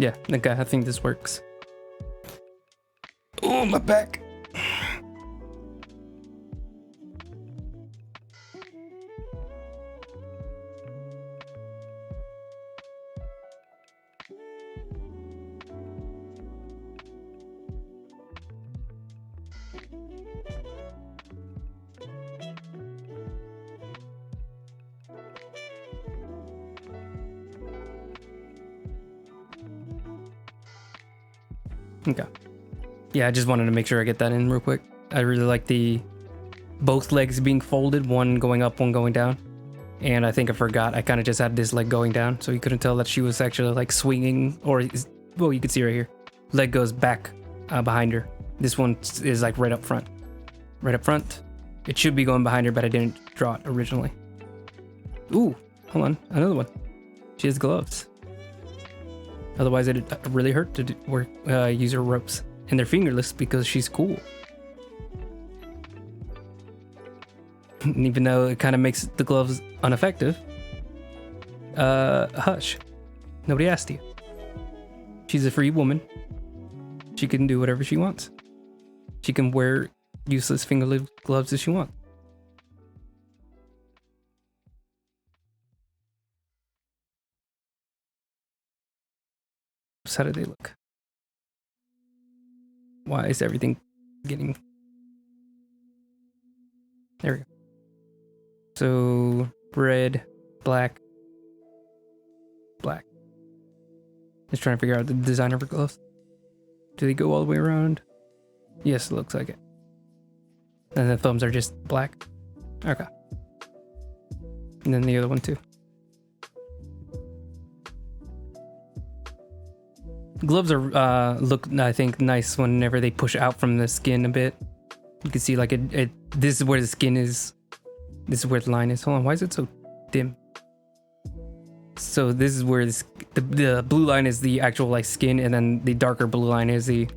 Yeah, okay, I think this works. Oh, my back. Okay. Yeah, I just wanted to make sure I get that in real quick. I really like the both legs being folded, one going up, one going down. And I think I forgot, I kind of just had this leg going down, so you couldn't tell that she was actually like swinging, or, well, you can see right here. Leg goes back behind her. This one is like right up front. Right up front. It should be going behind her, but I didn't draw it originally. Ooh, hold on, another one. She has gloves. Otherwise, it'd really hurt to use her ropes. And they're fingerless because she's cool. And even though it kind of makes the gloves ineffective. Hush. Nobody asked you. She's a free woman. She can do whatever she wants. She can wear useless fingerless gloves if she wants. How do they look? Why is everything getting... There we go. So, red, black, black. Just trying to figure out the design of her gloves. Do they go all the way around? Yes, it looks like it. And the thumbs are just black? Okay. And then the other one too. Gloves are look, I think, nice whenever they push out from the skin a bit. You can see like this is where the skin is. This is where the line is. Hold on, why is it so dim? So this is where the blue line is the actual like skin, and then the darker blue line is this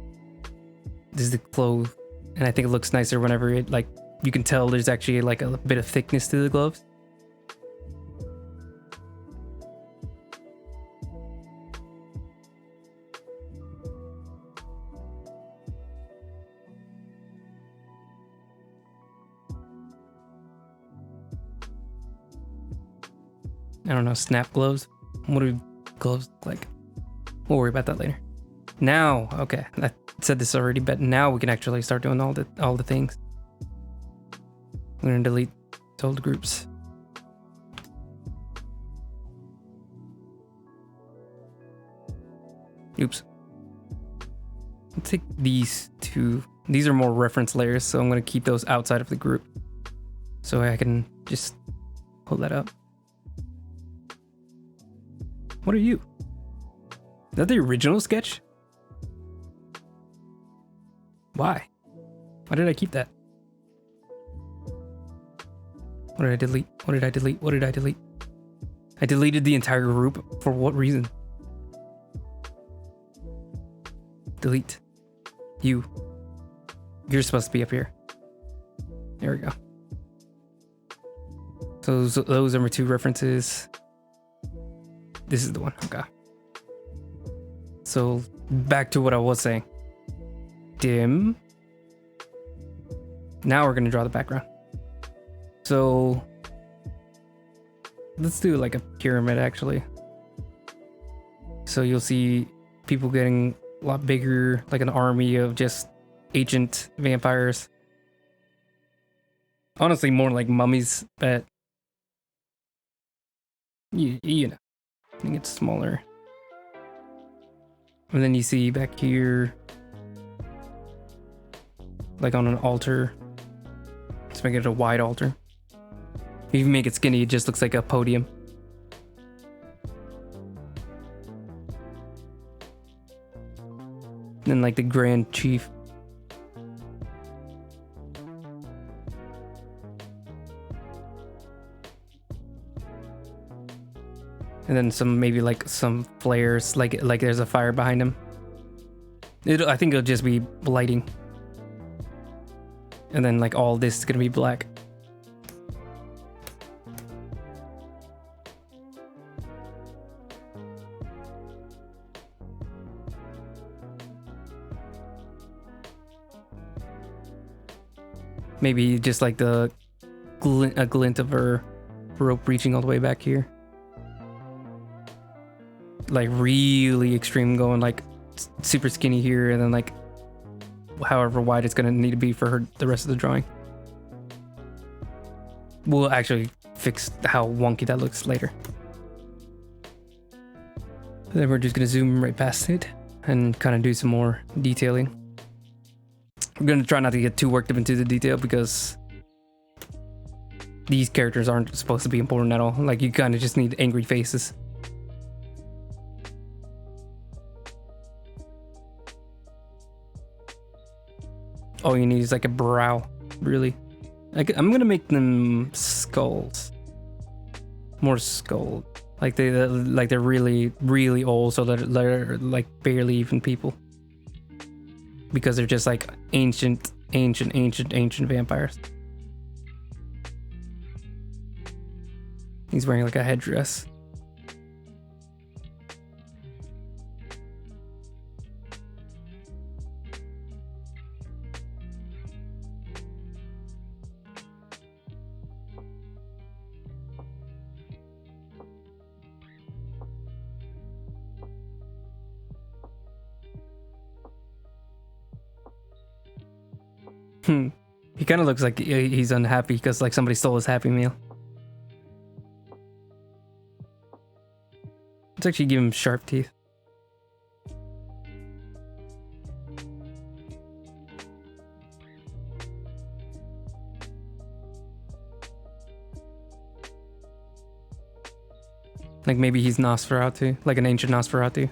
is the clothes. And I think it looks nicer whenever it like you can tell there's actually like a bit of thickness to the gloves. I don't know, snap gloves? What do gloves look like? We'll worry about that later. Now, okay, I said this already, but now we can actually start doing all the things. I'm gonna delete old groups. Oops. Let's take these two. These are more reference layers, so I'm gonna keep those outside of the group. So I can just pull that up. What are you? Is that the original sketch? Why? Why did I keep that? What did I delete? What did I delete? What did I delete? I deleted the entire group. For what reason? Delete. You. You're supposed to be up here. There we go. So those are my two references. This is the one. Okay. So back to what I was saying. Dim. Now we're gonna draw the background. So let's do like a pyramid actually. So you'll see people getting a lot bigger, like an army of just ancient vampires. Honestly, more like mummies, but you know, I think it's smaller. And then you see back here, like on an altar. Let's make it a wide altar. If you make it skinny, it just looks like a podium. Then like the Grand Chief. And then some, maybe like some flares, like there's a fire behind him. I think it'll just be lighting. And then like all this is gonna be black. Maybe just like a glint of her rope reaching all the way back here. Like really extreme, going like super skinny here, and then like however wide it's gonna need to be for the rest of the drawing. We'll actually fix how wonky that looks later. Then we're just gonna zoom right past it and kind of do some more detailing. We're gonna try not to get too worked up into the detail because these characters aren't supposed to be important at all. Like, you kind of just need angry faces. All you need is like a brow, really. I'm gonna make them skulls. More skull. Like they're really, really old, so they're like barely even people. Because they're just like ancient vampires. He's wearing like a headdress. He kind of looks like he's unhappy because like somebody stole his Happy Meal. Let's actually give him sharp teeth. Like maybe he's Nosferatu, like an ancient Nosferatu.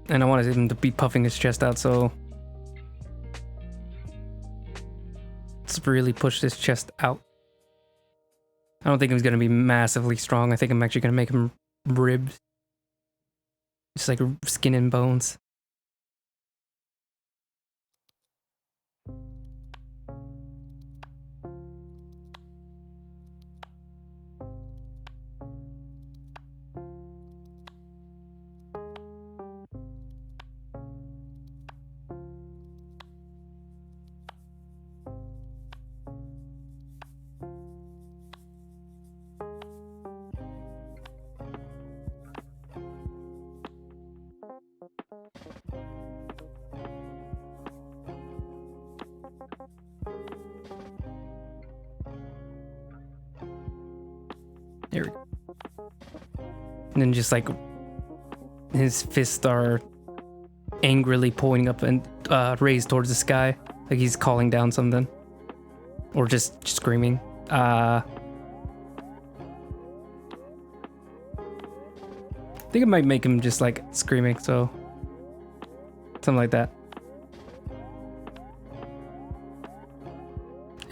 And I wanted him to be puffing his chest out, so let's really push this chest out. I don't think he's gonna be massively strong. I think I'm actually gonna make him ribbed. Just like skin and bones. There we go. And then just like his fists are angrily pointing up and raised towards the sky, like he's calling down something, or just screaming. I think it might make him just like screaming, so something like that.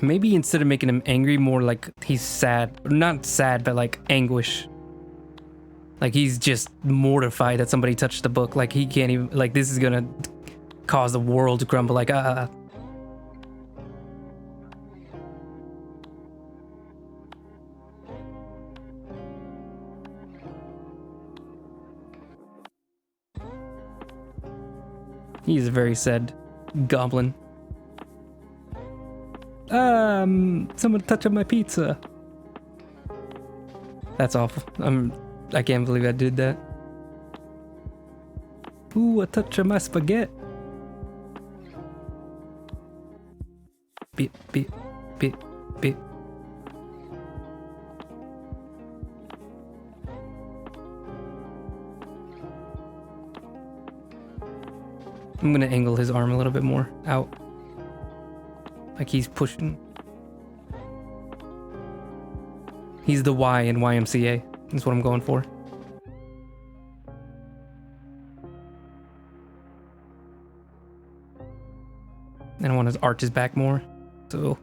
Maybe instead of making him angry, more like he's sad. Not sad, but like anguish. Like he's just mortified that somebody touched the book. Like he can't even, like this is gonna cause the world to crumble. Like, He's a very sad goblin. Someone touching my pizza. That's awful. I can't believe I did that. Ooh, a touch of my spaghetti. Bit, bit, bit, bit. I'm gonna angle his arm a little bit more out. Like he's pushing. He's the Y in YMCA. That's what I'm going for. And I want his arches back more. So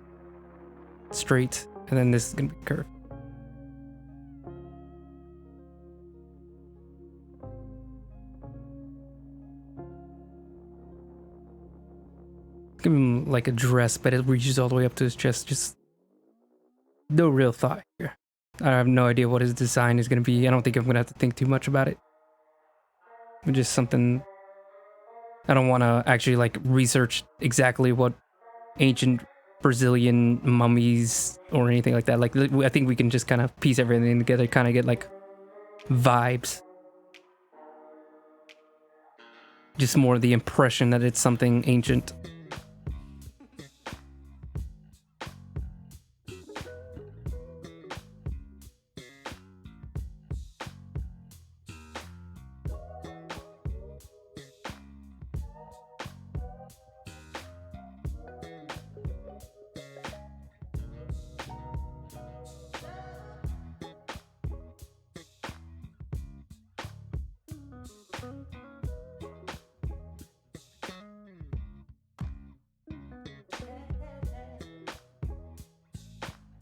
straight. And then this is gonna be curved. Give him like a dress, but it reaches all the way up to his chest. Just no real thought here. I have no idea what his design is going to be. I don't think I'm going to have to think too much about it. Just something... I don't want to actually like research exactly what ancient Brazilian mummies or anything like that. Like, I think we can just kind of piece everything together, kind of get like vibes. Just more the impression that it's something ancient.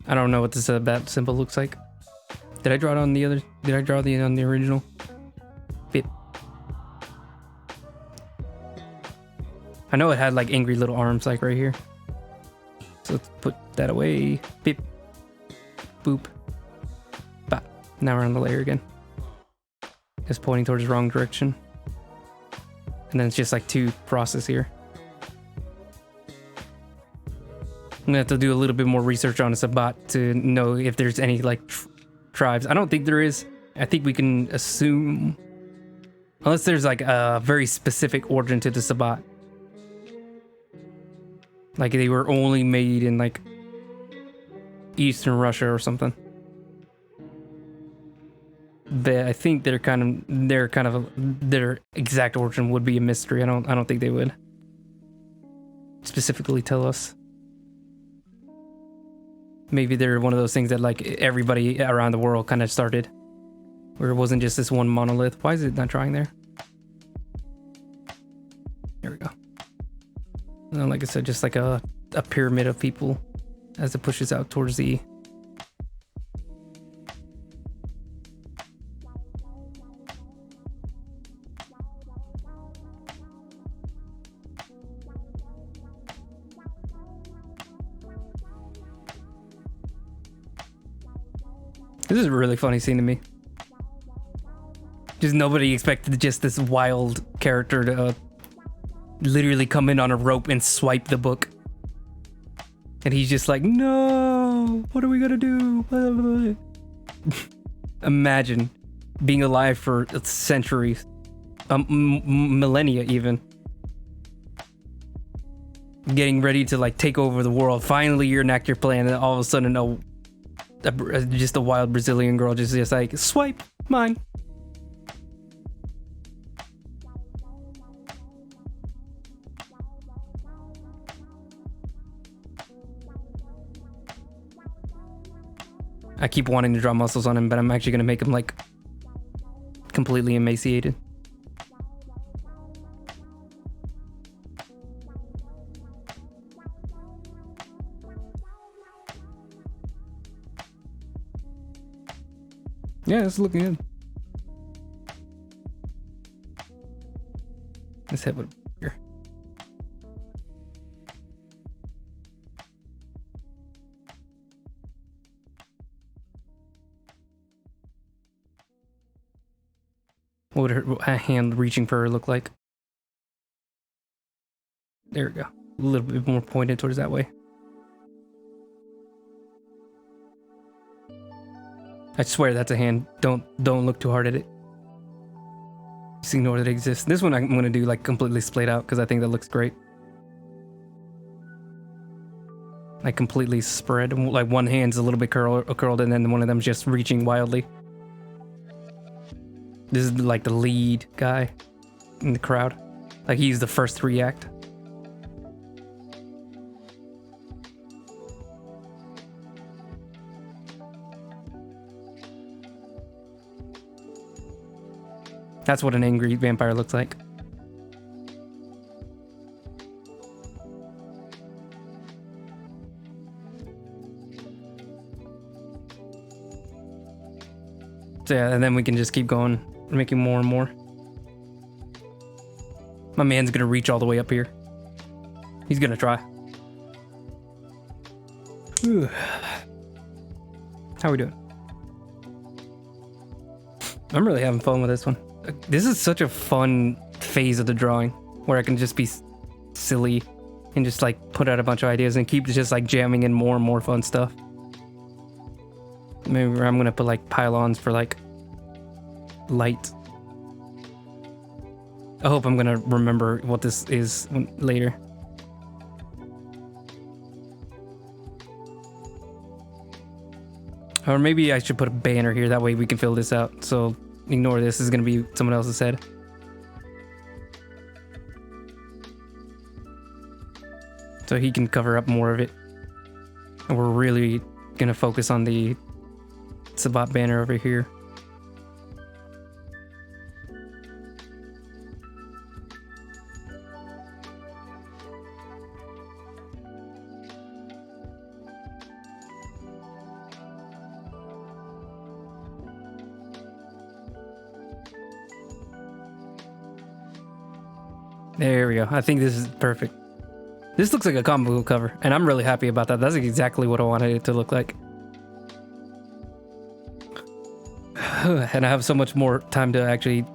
I don't know what this bat symbol looks like. Did I draw it on the other? Did I draw the on the original? Bip. I know it had like angry little arms like right here. So let's put that away. Bip. Boop. Bop. Now we're on the layer again. It's pointing towards the wrong direction. And then it's just like two crosses here. I'm gonna have to do a little bit more research on Sabat to know if there's any like tribes. I don't think there is. I think we can assume, unless there's like a very specific origin to the Sabat. Like they were only made in like Eastern Russia or something. But I think their exact origin would be a mystery. I don't think they would specifically tell us. Maybe they're one of those things that like everybody around the world kind of started, where it wasn't just this one monolith. Why is it not drawing there? There we go. And like I said, just like a pyramid of people as it pushes out towards the... This is a really funny scene to me. Just nobody expected just this wild character to literally come in on a rope and swipe the book. And he's just like, no, what are we gonna do? Imagine being alive for centuries, millennia even. Getting ready to like take over the world. Finally you enact your plan and all of a sudden just a wild Brazilian girl just like, swipe, mine. I keep wanting to draw muscles on him, but I'm actually going to make him like completely emaciated. Yeah, it's looking good. Let's have it here. What would her hand reaching for her look like? There we go. A little bit more pointed towards that way. I swear that's a hand. Don't look too hard at it. Just ignore that it exists. This one I'm gonna do like completely splayed out because I think that looks great. Like completely spread. Like one hand's a little bit curled and then one of them's just reaching wildly. This is like the lead guy in the crowd. Like he's the first to react. That's what an angry vampire looks like. So yeah, and then we can just keep going, making more and more. My man's gonna reach all the way up here. He's gonna try. Whew. How we doing? I'm really having fun with this one. This is such a fun phase of the drawing where I can just be silly and just like put out a bunch of ideas and keep just like jamming in more and more fun stuff. Maybe I'm gonna put like pylons for like light. I hope I'm gonna remember what this is later. Or maybe I should put a banner here, that way we can fill this out. So ignore this is gonna be someone else's head. So he can cover up more of it. And we're really gonna focus on the Sabat banner over here. There we go. I think this is perfect. This looks like a comic book cover, and I'm really happy about that. That's exactly what I wanted it to look like. And I have so much more time to actually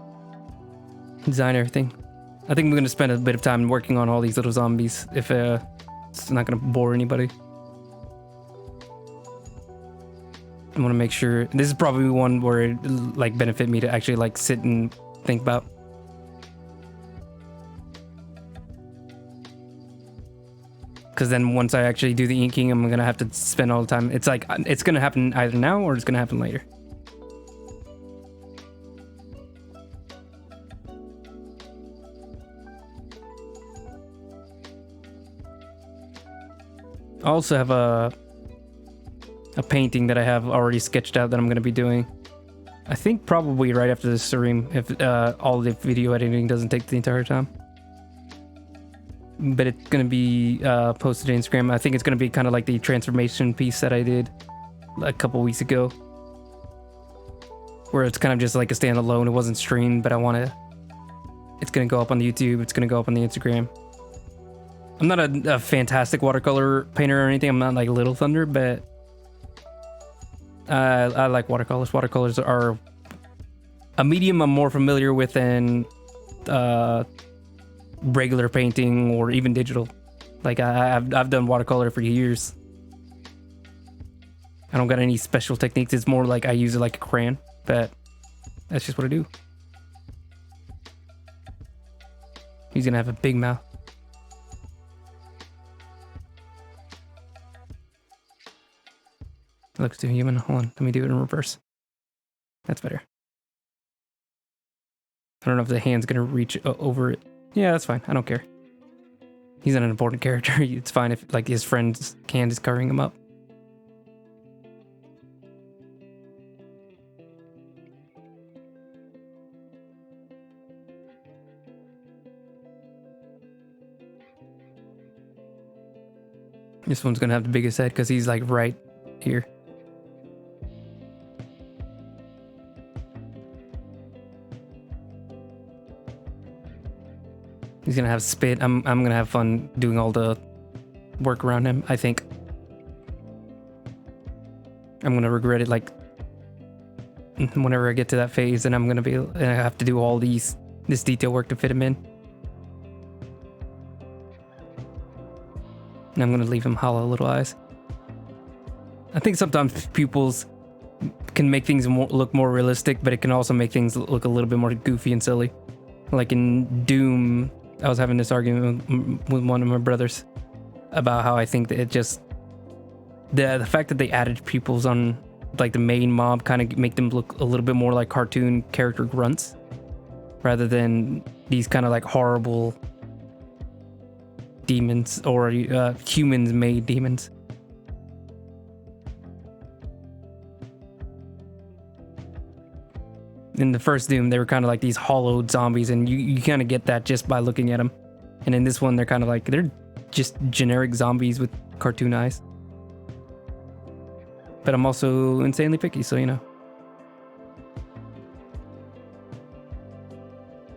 design everything. I think we're going to spend a bit of time working on all these little zombies if it's not going to bore anybody. I want to make sure this is probably one where it like benefit me to actually like sit and think about. Because then once I actually do the inking, I'm gonna have to spend all the time. It's like it's gonna happen either now or it's gonna happen later. I also have a painting that I have already sketched out that I'm gonna be doing. I think probably right after this stream, if all the video editing doesn't take the entire time. But it's gonna be posted to Instagram. I think it's gonna be kind of like the transformation piece that I did a couple weeks ago, where it's kind of just like a standalone. It wasn't streamed, but I want to. It's gonna go up on the YouTube. It's gonna go up on the Instagram. I'm not a fantastic watercolor painter or anything. I'm not like Little Thunder, but I like watercolors. Watercolors are a medium I'm more familiar with than regular painting or even digital. Like I've done watercolor for years. I don't got any special techniques. It's more like I use it like a crayon, but that's just what I do. He's gonna have a big mouth. Looks too human. Hold on, let me do it in reverse. That's better. I don't know if the hand's gonna reach over it. Yeah, that's fine. I don't care. He's not an important character. It's fine if like his friend's hand is covering him up. This one's gonna have the biggest head because he's like right here. He's gonna have spit. I'm gonna have fun doing all the work around him, I think. I'm gonna regret it like whenever I get to that phase, and I have to do all this detail work to fit him in. And I'm gonna leave him hollow little eyes. I think sometimes pupils can make things look more realistic, but it can also make things look a little bit more goofy and silly. Like in Doom, I was having this argument with one of my brothers about how I think that it just the fact that they added pupils on like the main mob kind of make them look a little bit more like cartoon character grunts rather than these kind of like horrible demons or humans made demons. In the first Doom, they were kind of like these hollowed zombies, and you kind of get that just by looking at them. And in this one, they're kind of like, they're just generic zombies with cartoon eyes. But I'm also insanely picky, so you know.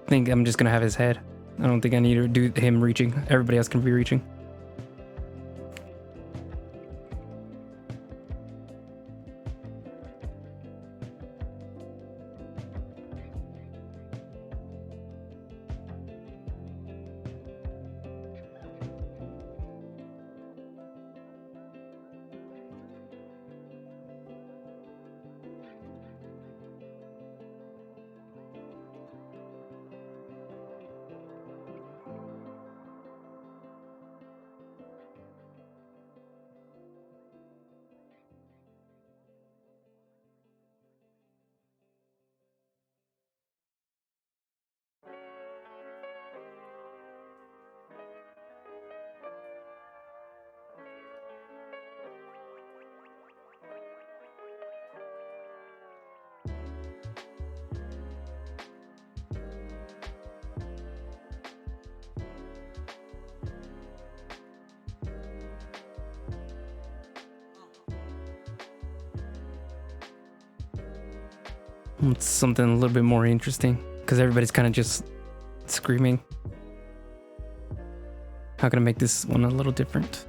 I think I'm just gonna have his head. I don't think I need to do him reaching. Everybody else can be reaching. It's something a little bit more interesting because everybody's kind of just screaming. How can I make this one a little different?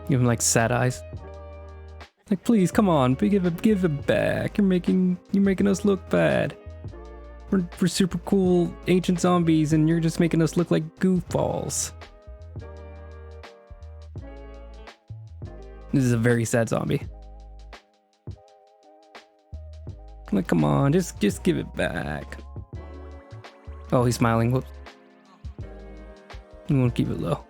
Give him like sad eyes. Like, please, come on, give it back. You're making us look bad. We're super cool ancient zombies, and you're just making us look like goofballs. This is a very sad zombie. Like, come on, just give it back. Oh, he's smiling. Whoops. You won't keep it low.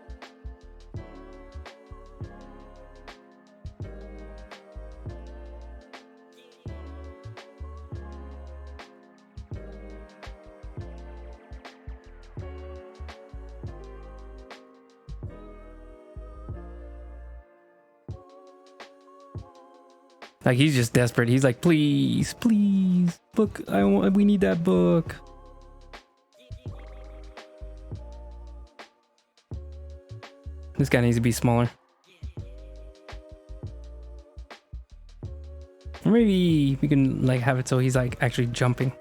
Like, he's just desperate. He's like, please, please, book. We need that book. This guy needs to be smaller. Or maybe we can like have it so he's like actually jumping.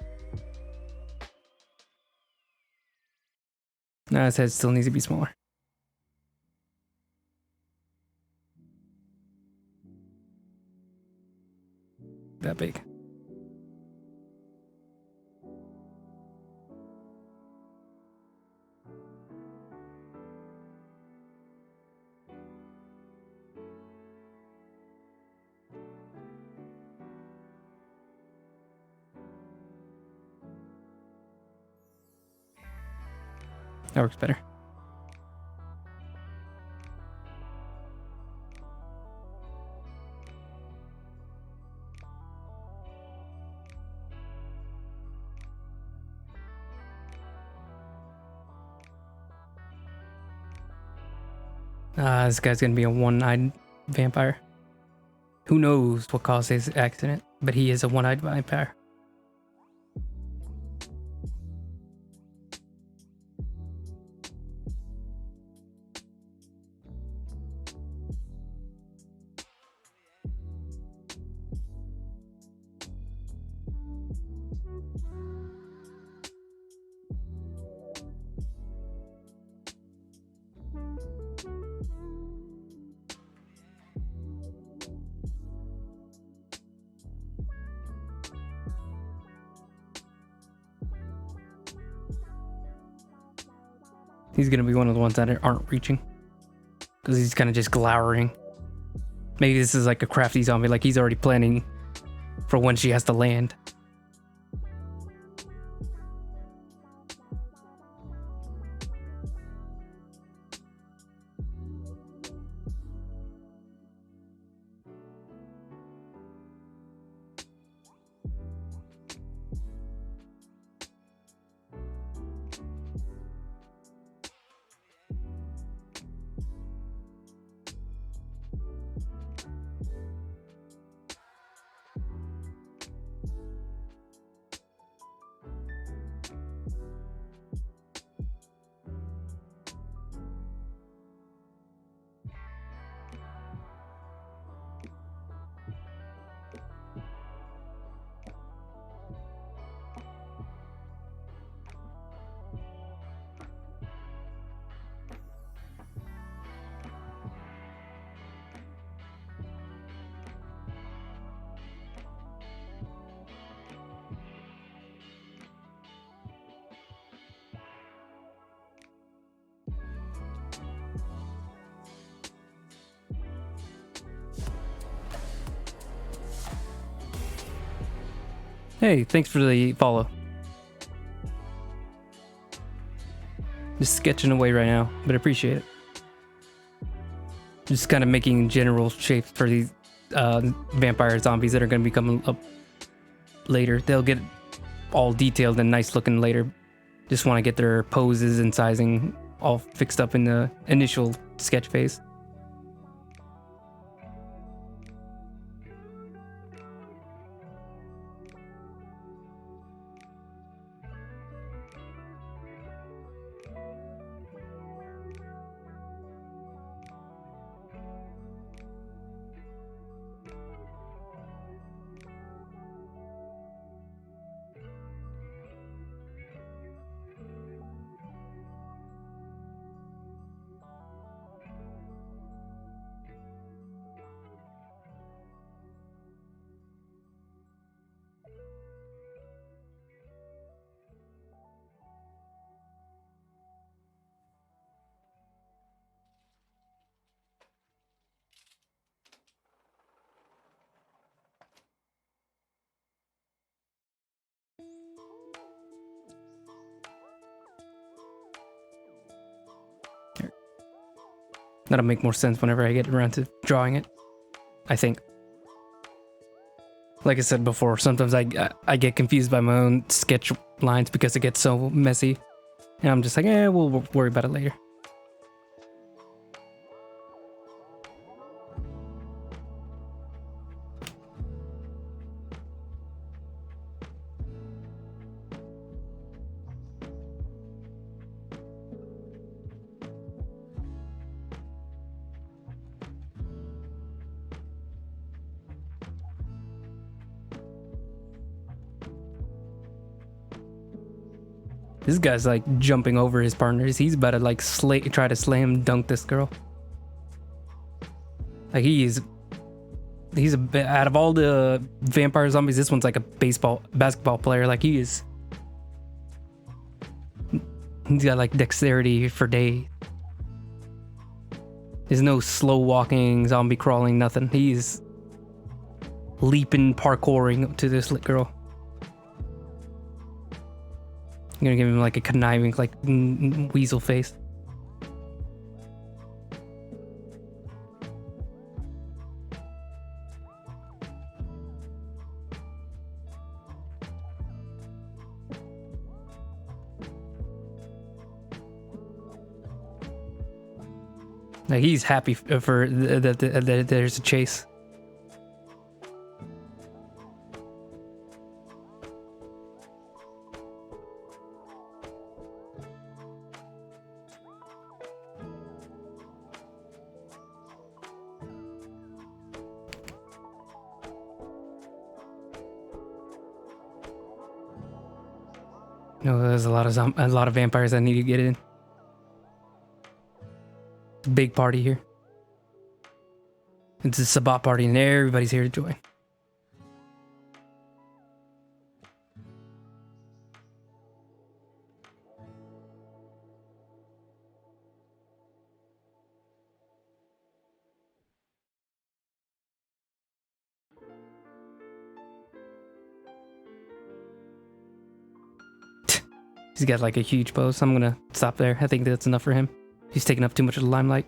Nah, his head still needs to be smaller. That big. That works better. This guy's gonna be a one-eyed vampire. Who knows what caused his accident, but he is a one-eyed vampire. He's gonna be one of the ones that aren't reaching. Because he's kind of just glowering. Maybe this is like a crafty zombie, like he's already planning for when she has to land. Hey, thanks for the follow. Just sketching away right now, but appreciate it. Just kind of making general shapes for these vampire zombies that are going to be coming up later. They'll get all detailed and nice looking later. Just want to get their poses and sizing all fixed up in the initial sketch phase. That'll make more sense whenever I get around to drawing it, I think. Like I said before, sometimes I get confused by my own sketch lines because it gets so messy. And I'm just like, we'll worry about it later. This guy's like jumping over his partners. He's about to like try to slam dunk this girl. Like he's a bit out of all the vampire zombies. This one's like a basketball player. Like he's got like dexterity for days. There's no slow walking, zombie crawling, nothing. He's leaping, parkouring to this girl. I'm gonna give him like a conniving, like weasel face. Like he's happy for that there's a chase. No, there's a lot of vampires that need to get in. Big party here. It's a Sabbat party and everybody's here to join. He's got like a huge bow, so I'm gonna stop there. I think that's enough for him. He's taking up too much of the limelight.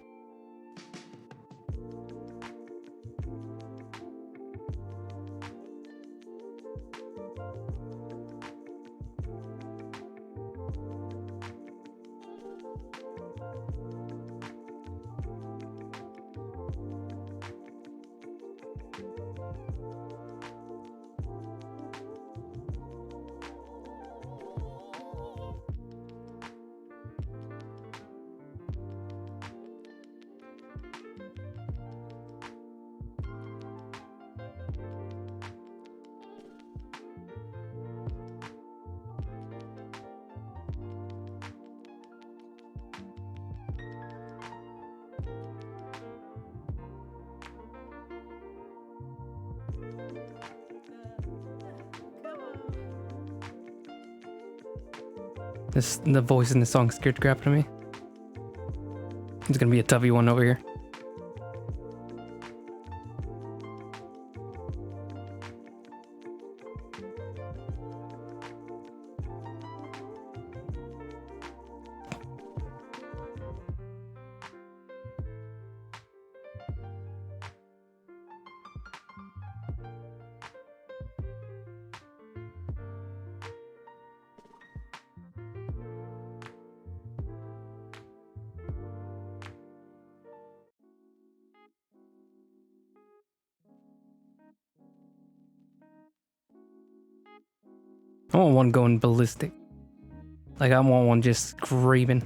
The voice in the song scared the crap out of me. It's gonna be a toughy one over here. I want one going ballistic. Like, I want one just screaming.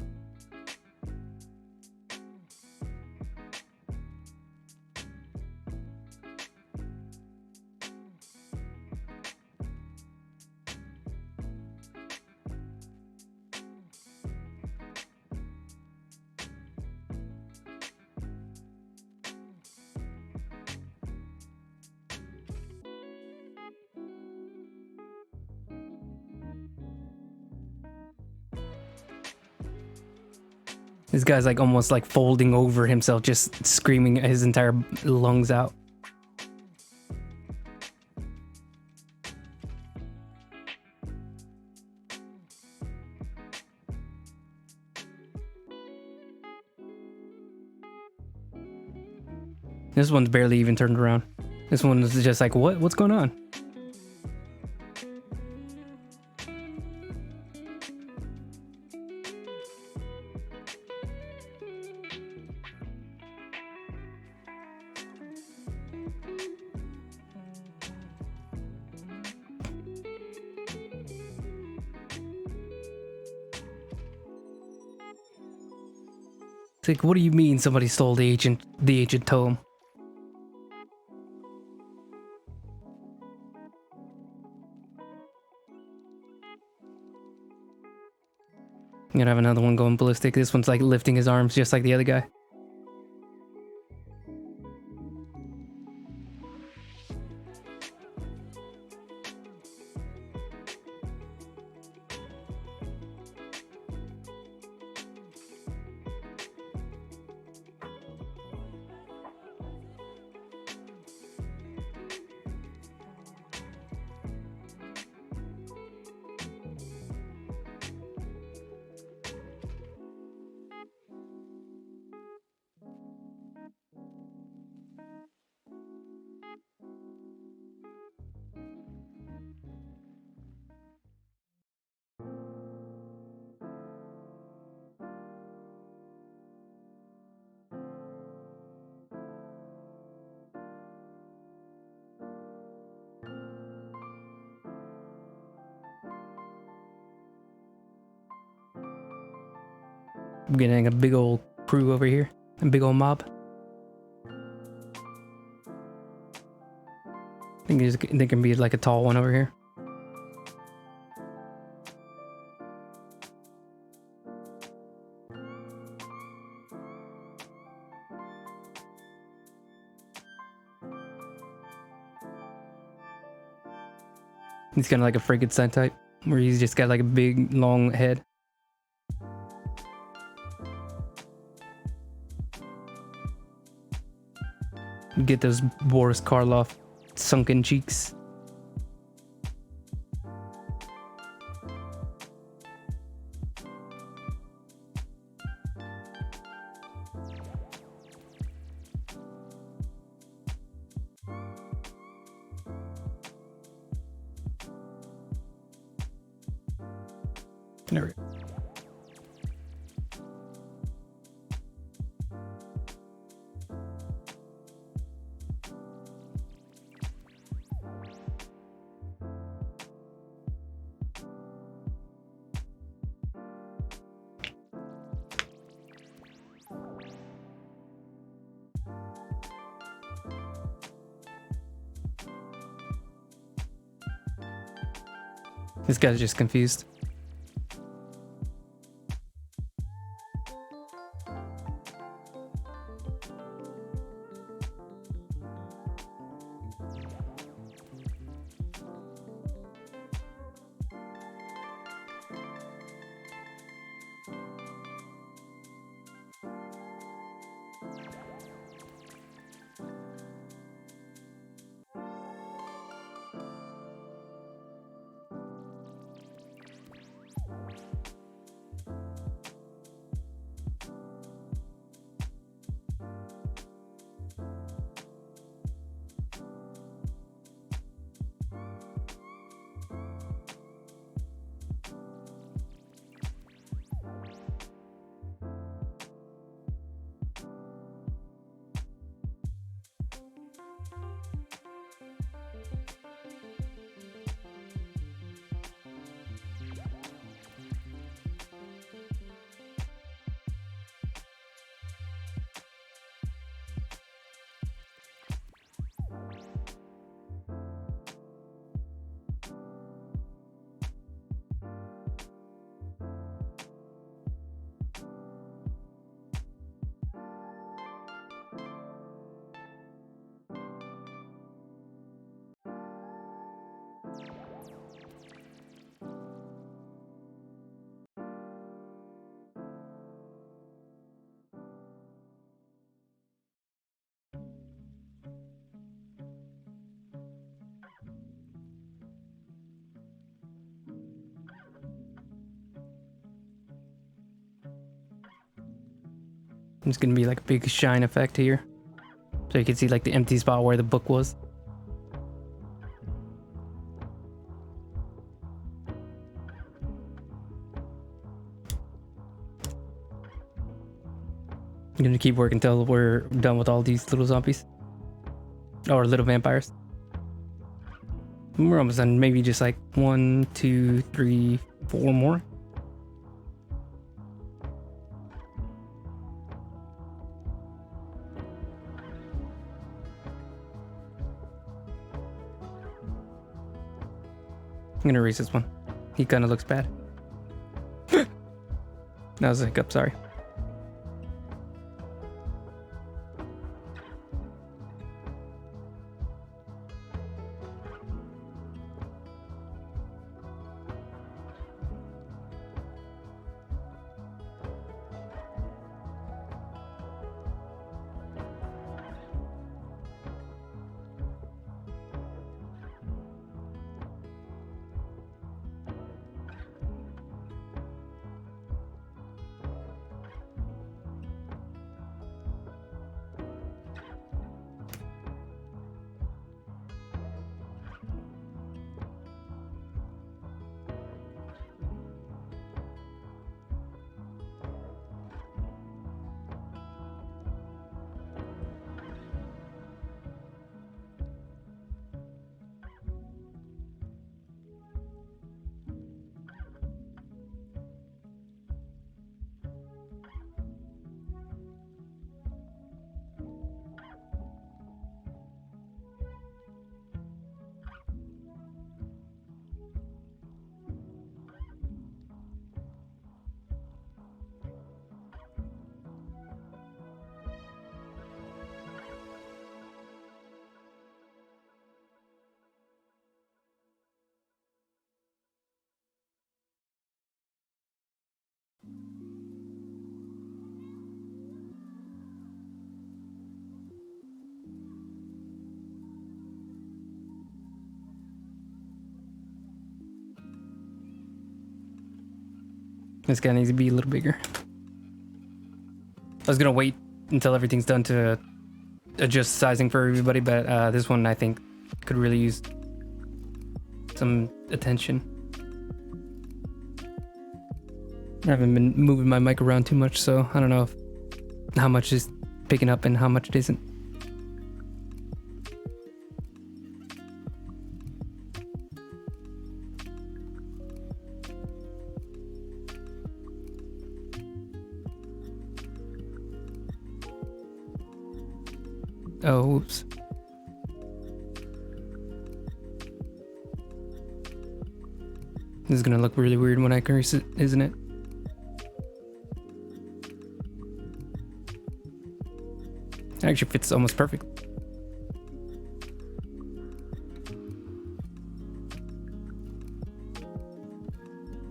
This guy's like almost like folding over himself, just screaming his entire lungs out. This one's barely even turned around. This one is just like, what's going on? It's like, what do you mean somebody stole the ancient tome? I'm gonna have another one going ballistic. This one's like lifting his arms just like the other guy. I'm getting a big old crew over here. A big old mob. I think there can be like a tall one over here. He's kind of like a Frankenstein type, where he's just got like a big, long head. Get those Boris Karloff sunken cheeks. There we go. This guy's just confused. It's gonna be like a big shine effect here. So you can see like the empty spot where the book was. I'm gonna keep working until we're done with all these little zombies. Or little vampires. We're almost done. Maybe just like 1, 2, 3, 4 more. I'm gonna erase this one. He kind of looks bad. That was a hiccup, sorry. This guy needs to be a little bigger. I was gonna wait until everything's done to adjust sizing for everybody, but this one I think could really use some attention. I haven't been moving my mic around too much, so I don't know how much is picking up and how much it isn't. Oh, oops. This is gonna look really weird when I curse it, isn't it? It actually fits almost perfect.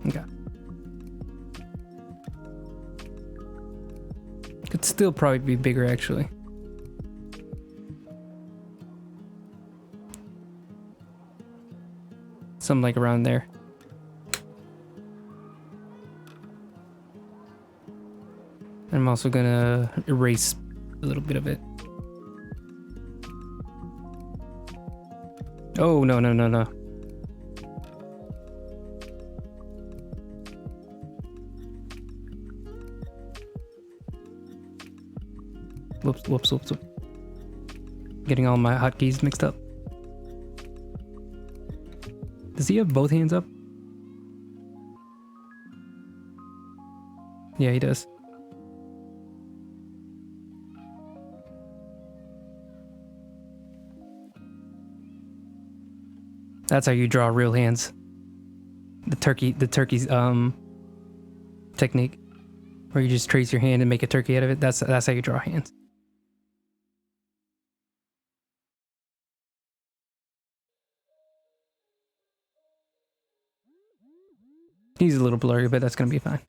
Okay. Could still probably be bigger, actually. Something like around there. I'm also gonna erase a little bit of it. Oh, no, no, no, no. Whoops, whoops, whoops, whoops. Getting all my hotkeys mixed up. Does he have both hands up? Yeah, he does. That's how you draw real hands. The turkey's technique, where you just trace your hand and make a turkey out of it. That's how you draw hands. He's a little blurry, but that's gonna be fine.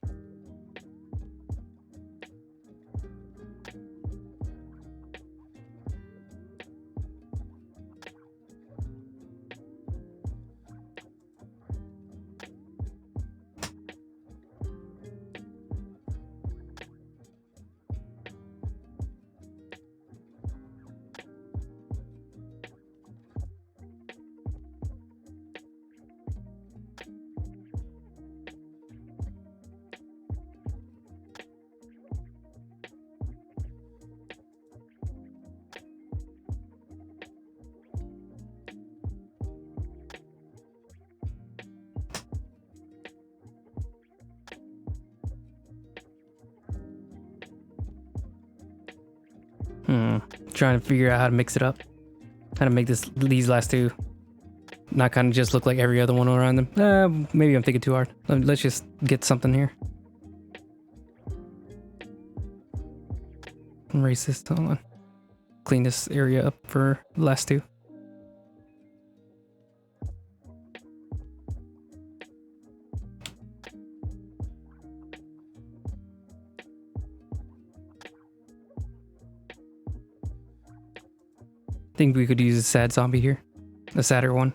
Trying to figure out how to mix it up. How to make these last two not kind of just look like every other one around them. Maybe I'm thinking too hard. Let's just get something here. Erase this. Hold on. Clean this area up for the last two. Think we could use a sad zombie here. A sadder one.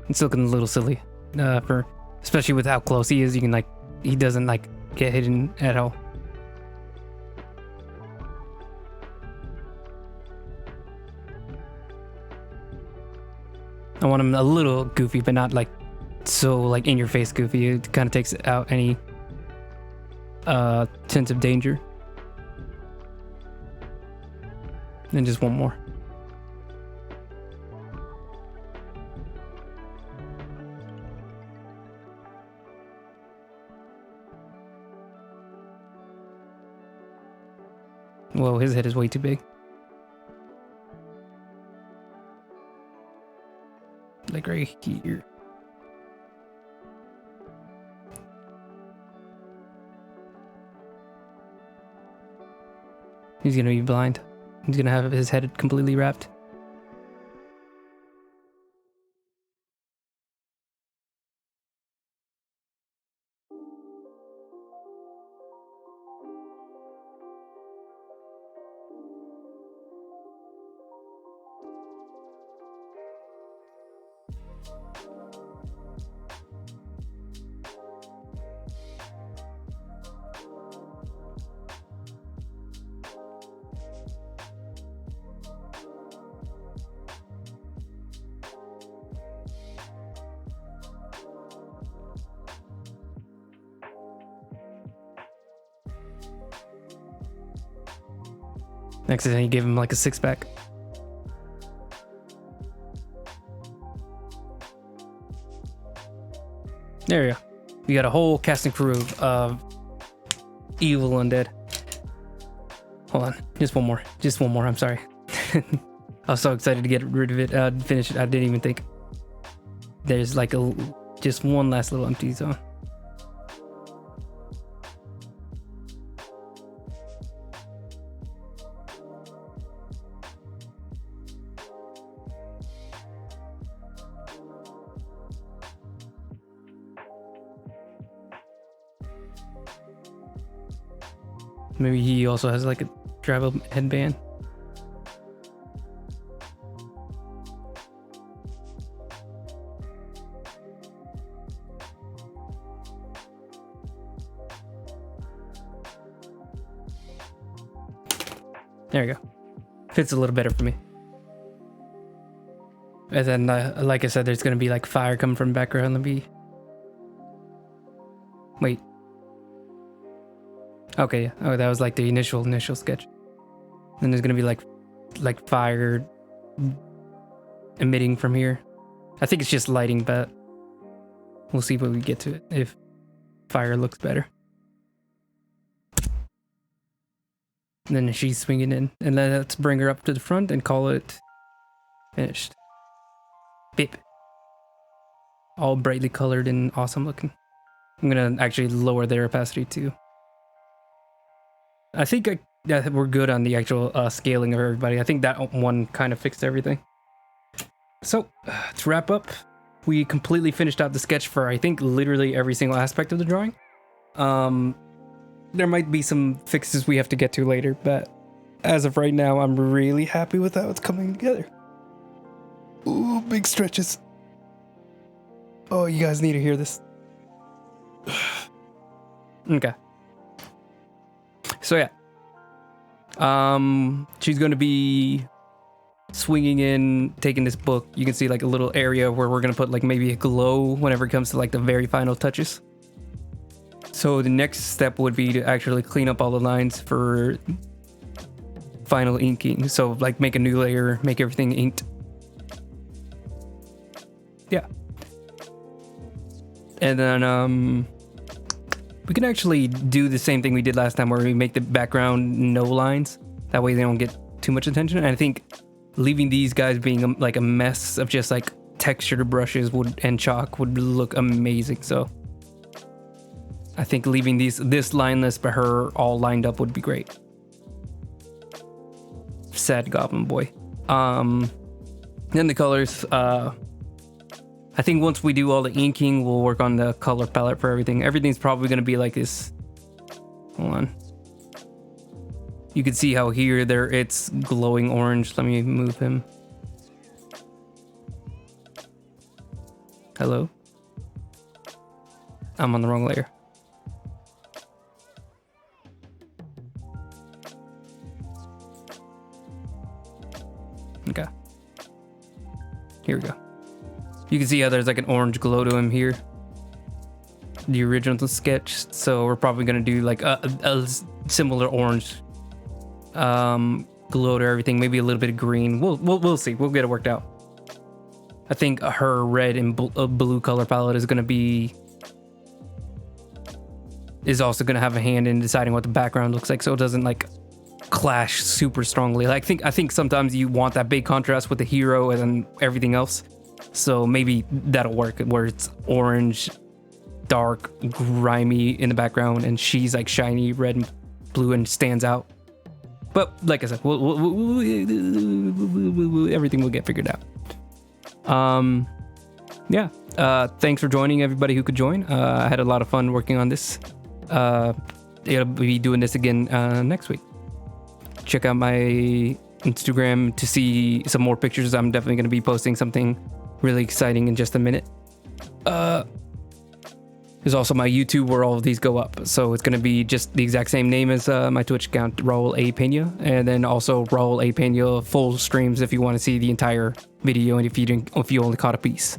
It's looking a little silly, especially with how close he is. You can he doesn't get hidden at all. I want him a little goofy, but not so in your face goofy. It kind of takes out any sense of danger. And just one more. Whoa, his head is way too big. Like right here. He's gonna be blind. He's gonna have his head completely wrapped. Next thing, you give him like a six-pack. There you go. We got a whole casting crew of evil undead. Hold on, just one more. Just one more. I'm sorry. I was so excited to get rid of it, finish it. I didn't even think. There's like just one last little empty zone. Maybe he also has like a travel headband. There you go. Fits a little better for me. And then, like I said, there's gonna be like fire coming from the background. Let me. Wait. Okay, yeah. Oh, that was like the initial sketch. Then there's gonna be like fire emitting from here. I think it's just lighting, but we'll see when we get to it if fire looks better. And then she's swinging in, and then let's bring her up to the front and call it finished. Beep. All brightly colored and awesome looking. I'm gonna actually lower their opacity too. I think we're good on the actual scaling of everybody. I think that one kind of fixed everything. So, to wrap up, we completely finished out the sketch for, I think, literally every single aspect of the drawing. There might be some fixes we have to get to later, but as of right now, I'm really happy with how it's coming together. Ooh, big stretches. Oh, you guys need to hear this. Okay. So yeah, she's going to be swinging in, taking this book. You can see like a little area where we're going to put like maybe a glow whenever it comes to like the very final touches. So the next step would be to actually clean up all the lines for final inking. So like make a new layer, make everything inked. Yeah. And then, we can actually do the same thing we did last time where we make the background no lines. That way they don't get too much attention. And I think leaving these guys being like a mess of just like textured brushes and chalk would look amazing. So I think leaving this lineless but her all lined up would be great. Sad goblin boy. Then the colors, I think once we do all the inking, we'll work on the color palette for everything. Everything's probably going to be like this. Hold on. You can see how here, it's glowing orange. Let me move him. Hello? I'm on the wrong layer. Okay. Here we go. You can see how there's like an orange glow to him here. The original sketch. So we're probably going to do like a similar orange glow to everything. Maybe a little bit of green. We'll see. We'll get it worked out. I think her red and blue color palette is also gonna have a hand in deciding what the background looks like, so it doesn't like clash super strongly. Like I think sometimes you want that big contrast with the hero and then everything else. So maybe that'll work where it's orange, dark, grimy in the background, and she's like shiny red and blue and stands out. But like I said, everything will get figured out. Yeah. Thanks for joining, everybody who could join. I had a lot of fun working on this. I'll be doing this again next week. Check out my Instagram to see some more pictures. I'm definitely going to be posting something really exciting in just a minute. There's also my YouTube where all of these go up. So it's going to be just the exact same name as my Twitch account, Raul A. Pena. And then also Raul A. Pena full streams if you want to see the entire video and if you only caught a piece.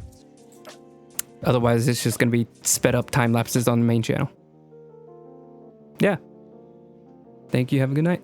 Otherwise, it's just going to be sped up time lapses on the main channel. Yeah. Thank you. Have a good night.